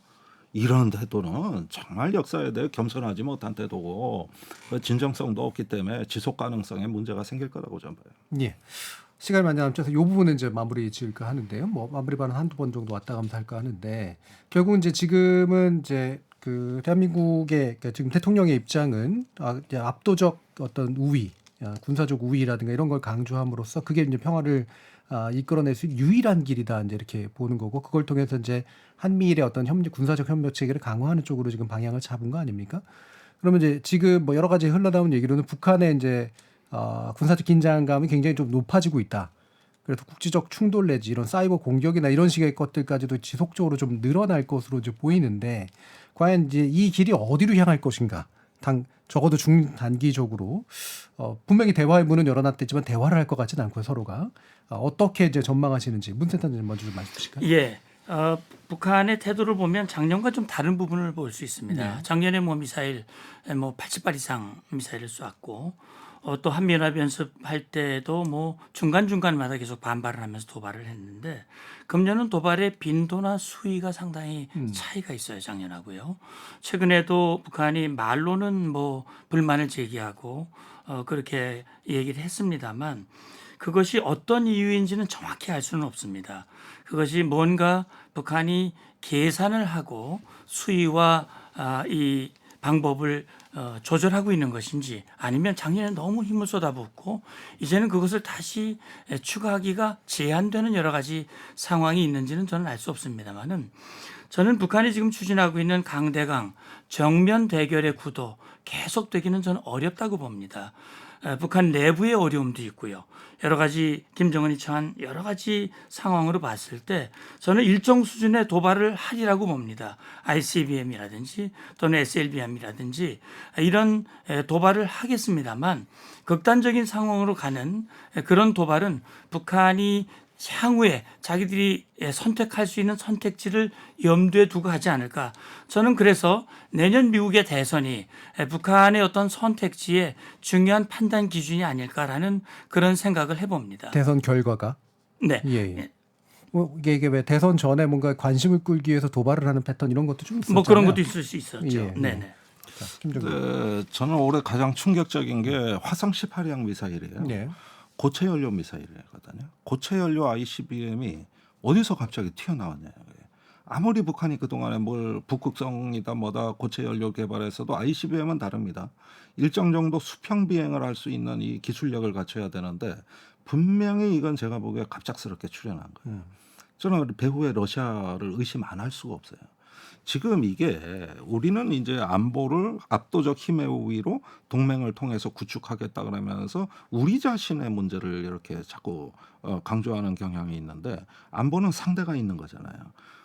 이런 태도는 정말 역사에 대해 겸손하지 못한 태도고 진정성도 없기 때문에 지속 가능성에 문제가 생길 거라고 저는 봐요. 예. 시간이 많이 남아서 이 부분은 이제 마무리 지을까 하는데요. 뭐 마무리 발언 한두 번 정도 왔다 갔다 할까 하는데 결국은 이제 지금은 이제 그 대한민국의 지금 대통령의 입장은 이제 압도적 어떤 우위, 군사적 우위라든가 이런 걸 강조함으로써 그게 이제 평화를 이끌어낼 수 있는 유일한 길이다 이제 이렇게 보는 거고 그걸 통해서 이제 한미일의 어떤 군사적 협력 체계를 강화하는 쪽으로 지금 방향을 잡은 거 아닙니까? 그러면 이제 지금 뭐 여러 가지 흘러나온 얘기로는 북한의 이제 군사적 긴장감이 굉장히 좀 높아지고 있다. 그래서 국지적 충돌 내지 이런 사이버 공격이나 이런 식의 것들까지도 지속적으로 좀 늘어날 것으로 이제 보이는데 과연 이제 이 길이 어디로 향할 것인가? 적어도 중단기적으로 분명히 대화의 문은 열어놨겠지만 대화를 할 것 같지는 않고요 서로가 어떻게 이제 전망하시는지 문 센터장님 먼저 좀 말씀 주실까요? 예. 북한의 태도를 보면 작년과 좀 다른 부분을 볼 수 있습니다. 네. 작년에 뭐 미사일 80발 이상 미사일을 쐈고 또 한미연합 연습할 때도 뭐 중간중간마다 계속 반발을 하면서 도발을 했는데 금년은 도발의 빈도나 수위가 상당히 차이가 있어요. 작년하고요. 최근에도 북한이 말로는 뭐 불만을 제기하고 그렇게 얘기를 했습니다만 그것이 어떤 이유인지는 정확히 알 수는 없습니다. 그것이 뭔가 북한이 계산을 하고 수위와 이 방법을 조절하고 있는 것인지 아니면 작년에 너무 힘을 쏟아붓고 이제는 그것을 다시 추가하기가 제한되는 여러 가지 상황이 있는지는 저는 알 수 없습니다만은 저는 북한이 지금 추진하고 있는 강대강 정면 대결의 구도 계속되기는 저는 어렵다고 봅니다. 북한 내부의 어려움도 있고요. 여러 가지 김정은이 처한 여러 가지 상황으로 봤을 때 저는 일정 수준의 도발을 하리라고 봅니다. ICBM이라든지 또는 SLBM이라든지 이런 도발을 하겠습니다만 극단적인 상황으로 가는 그런 도발은 북한이 향후에 자기들이 선택할 수 있는 선택지를 염두에 두고 하지 않을까. 저는 그래서 내년 미국의 대선이 북한의 어떤 선택지의 중요한 판단 기준이 아닐까라는 그런 생각을 해봅니다. 대선 결과가 네. 예. 뭐 이게 왜 대선 전에 뭔가 관심을 끌기 위해서 도발을 하는 패턴 이런 것도 좀 있었잖아요. 뭐 그런 것도 있을 수 있었죠. 예. 네네. 저는 올해 가장 충격적인 게 화성 18형 미사일이에요. 예. 고체 연료 미사일이거든요. 고체 연료 ICBM이 어디서 갑자기 튀어나왔냐. 아무리 북한이 그동안에 뭘 북극성이다 뭐다 고체 연료 개발해서도 ICBM은 다릅니다. 일정 정도 수평 비행을 할 수 있는 이 기술력을 갖춰야 되는데 분명히 이건 제가 보기에 갑작스럽게 출현한 거예요. 저는 배후에 러시아를 의심 안 할 수가 없어요. 지금 이게 우리는 이제 안보를 압도적 힘의 우위로 동맹을 통해서 구축하겠다 그러면서 우리 자신의 문제를 이렇게 자꾸 강조하는 경향이 있는데 안보는 상대가 있는 거잖아요.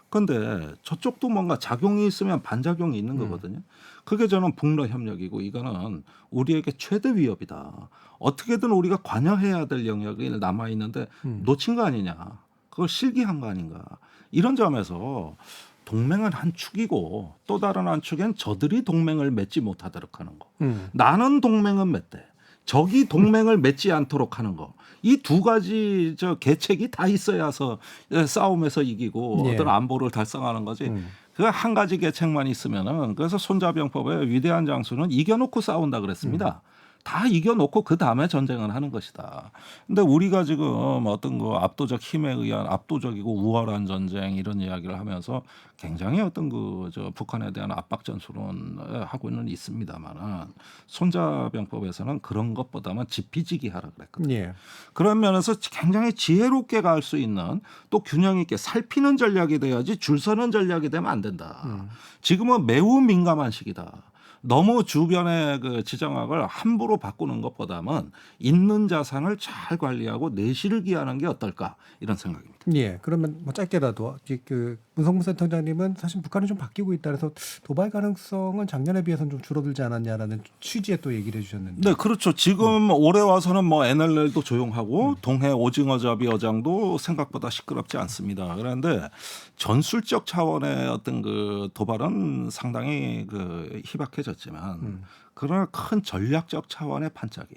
근데 저쪽도 뭔가 작용이 있으면 반작용이 있는 거거든요. 그게 저는 북러 협력이고 이거는 우리에게 최대 위협이다. 어떻게든 우리가 관여해야 될 영역이 남아 있는데 놓친 거 아니냐. 그걸 실기한 거 아닌가. 이런 점에서 동맹은 한 축이고 또 다른 한 축엔 저들이 동맹을 맺지 못하도록 하는 거. 나는 동맹은 맺되 적이 동맹을 맺지 않도록 하는 거. 이 두 가지 저 계책이 다 있어야서 싸움에서 이기고 예. 어떤 안보를 달성하는 거지. 그 한 가지 계책만 있으면은 그래서 손자병법의 위대한 장수는 이겨놓고 싸운다 그랬습니다. 다 이겨놓고 그 다음에 전쟁을 하는 것이다. 근데 우리가 지금 어떤 거 압도적 힘에 의한 압도적이고 우월한 전쟁 이런 이야기를 하면서 굉장히 어떤 그 저 북한에 대한 압박 전술은 하고는 있습니다만은 손자병법에서는 그런 것보다는 지피지기하라 그랬거든요. 예. 그런 면에서 굉장히 지혜롭게 갈 수 있는 또 균형 있게 살피는 전략이 돼야지 줄 서는 전략이 되면 안 된다. 지금은 매우 민감한 시기다. 너무 주변의 그 지정학을 함부로 바꾸는 것보다는 있는 자산을 잘 관리하고 내실을 기하는 게 어떨까 이런 생각입니다. 예. 그러면 뭐 짧게라도 그 문성무 센터장님은 사실 북한이 좀 바뀌고 있다 그래서 도발 가능성은 작년에 비해서는 좀 줄어들지 않았냐라는 취지의 또 얘기를 해주셨는데. 네, 그렇죠. 지금 올해 와서는 뭐 NLL도 조용하고 동해 오징어잡이 어장도 생각보다 시끄럽지 않습니다. 그런데 전술적 차원의 어떤 그 도발은 상당히 그 희박해졌지만 그러나 큰 전략적 차원의 반짝이.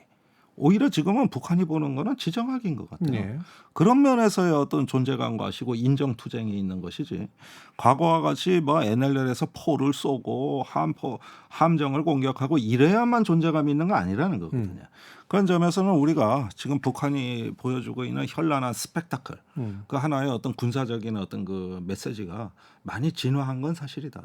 오히려 지금은 북한이 보는 거는 지정학인 것 같아요. 예. 그런 면에서의 어떤 존재감과시고 인정투쟁이 있는 것이지. 과거와 같이 뭐 NLL에서 포를 쏘고 함정을 공격하고 이래야만 존재감이 있는 거 아니라는 거거든요. 그런 점에서는 우리가 지금 북한이 보여주고 있는 현란한 스펙타클, 그 하나의 어떤 군사적인 어떤 그 메시지가 많이 진화한 건 사실이다.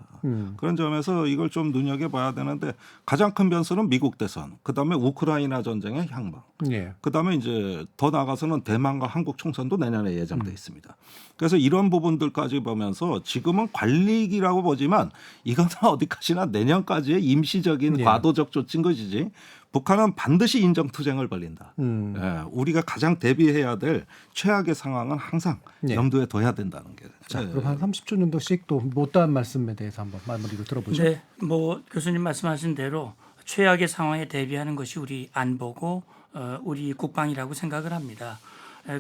그런 점에서 이걸 좀 눈여겨봐야 되는데 가장 큰 변수는 미국 대선, 그다음에 우크라이나 전쟁의 향방, 예. 그다음에 이제 더 나아가서는 대만과 한국 총선도 내년에 예정돼 있습니다. 그래서 이런 부분들까지 보면서 지금은 관리기라고 보지만 이건 어디까지나 내년까지의 임시적인 예. 과도적 조치인 것이지 북한은 반드시 인정투쟁을 벌린다. 예, 우리가 가장 대비해야 될 최악의 상황은 항상 예. 염두에 둬야 된다는 게. 자, 예. 그럼 한 30초 정도씩 또 못다한 말씀에 대해서 한번 마무리로 들어보죠. 네, 뭐 교수님 말씀하신 대로 최악의 상황에 대비하는 것이 우리 안보고 우리 국방이라고 생각을 합니다.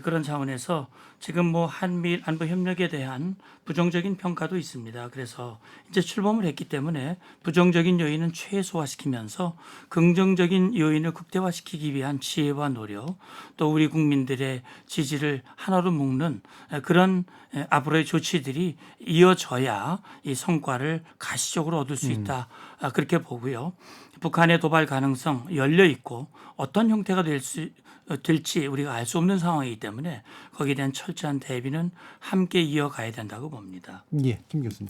그런 차원에서 지금 뭐 한미일 안보 협력에 대한 부정적인 평가도 있습니다. 그래서 이제 출범을 했기 때문에 부정적인 요인은 최소화시키면서 긍정적인 요인을 극대화시키기 위한 지혜와 노력, 또 우리 국민들의 지지를 하나로 묶는 그런 앞으로의 조치들이 이어져야 이 성과를 가시적으로 얻을 수 있다. 그렇게 보고요. 북한의 도발 가능성 열려 있고 어떤 형태가 될지 우리가 알 수 없는 상황이기 때문에 거기에 대한 철저한 대비는 함께 이어가야 된다고 봅니다. 예, 김 교수님.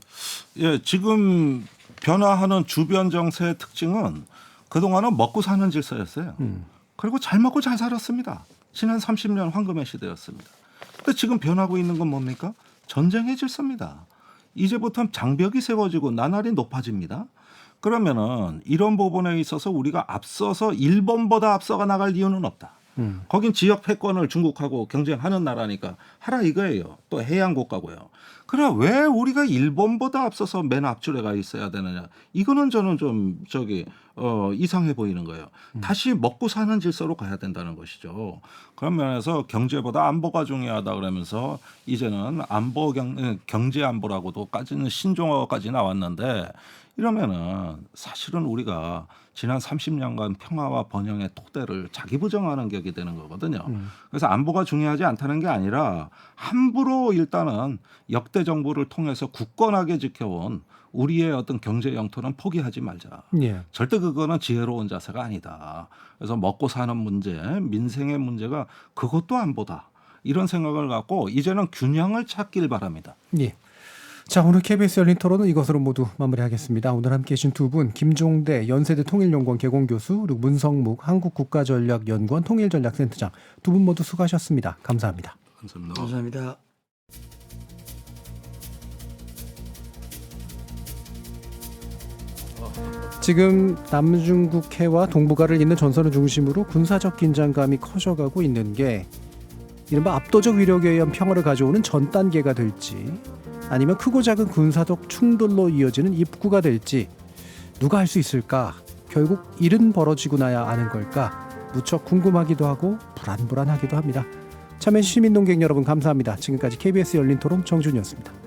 예, 지금 변화하는 주변 정세의 특징은 그동안은 먹고 사는 질서였어요. 그리고 잘 먹고 잘 살았습니다. 지난 30년 황금의 시대였습니다. 근데 지금 변하고 있는 건 뭡니까? 전쟁의 질서입니다. 이제부터 장벽이 세워지고 나날이 높아집니다. 그러면은 이런 부분에 있어서 우리가 앞서서 일본보다 앞서가 나갈 이유는 없다. 거긴 지역 패권을 중국하고 경쟁하는 나라니까 하라 이거예요. 또 해양 국가고요. 그러나 왜 우리가 일본보다 앞서서 맨 앞줄에 가 있어야 되느냐? 이거는 저는 좀 이상해 보이는 거예요. 다시 먹고 사는 질서로 가야 된다는 것이죠. 그런 면에서 경제보다 안보가 중요하다 그러면서 이제는 경제 안보라고도까지는 신종어까지 나왔는데 이러면은 사실은 우리가 지난 30년간 평화와 번영의 토대를 자기 부정하는 격이 되는 거거든요. 그래서 안보가 중요하지 않다는 게 아니라 함부로 일단은 역대 정부를 통해서 굳건하게 지켜온 우리의 어떤 경제 영토는 포기하지 말자. 예. 절대 그거는 지혜로운 자세가 아니다. 그래서 먹고 사는 문제, 민생의 문제가 그것도 안보다. 이런 생각을 갖고 이제는 균형을 찾길 바랍니다. 예. 자, 오늘 KBS 열린 토론은 이것으로 모두 마무리하겠습니다. 오늘 함께해 주신 두 분, 김종대 연세대 통일연구원 개공교수 그리고 문성묵 한국국가전략연구원 통일전략센터장 두 분 모두 수고하셨습니다. 감사합니다. 감사합니다. 감사합니다. 지금 남중국해와 동북아를 잇는 전선을 중심으로 군사적 긴장감이 커져가고 있는 게 이른바 압도적 위력에 의한 평화를 가져오는 전 단계가 될지 아니면 크고 작은 군사적 충돌로 이어지는 입구가 될지 누가 할 수 있을까? 결국 일은 벌어지고 나야 아는 걸까? 무척 궁금하기도 하고 불안불안하기도 합니다. 참여해주신 시민논객 여러분 감사합니다. 지금까지 KBS 열린 토론 정준이었습니다.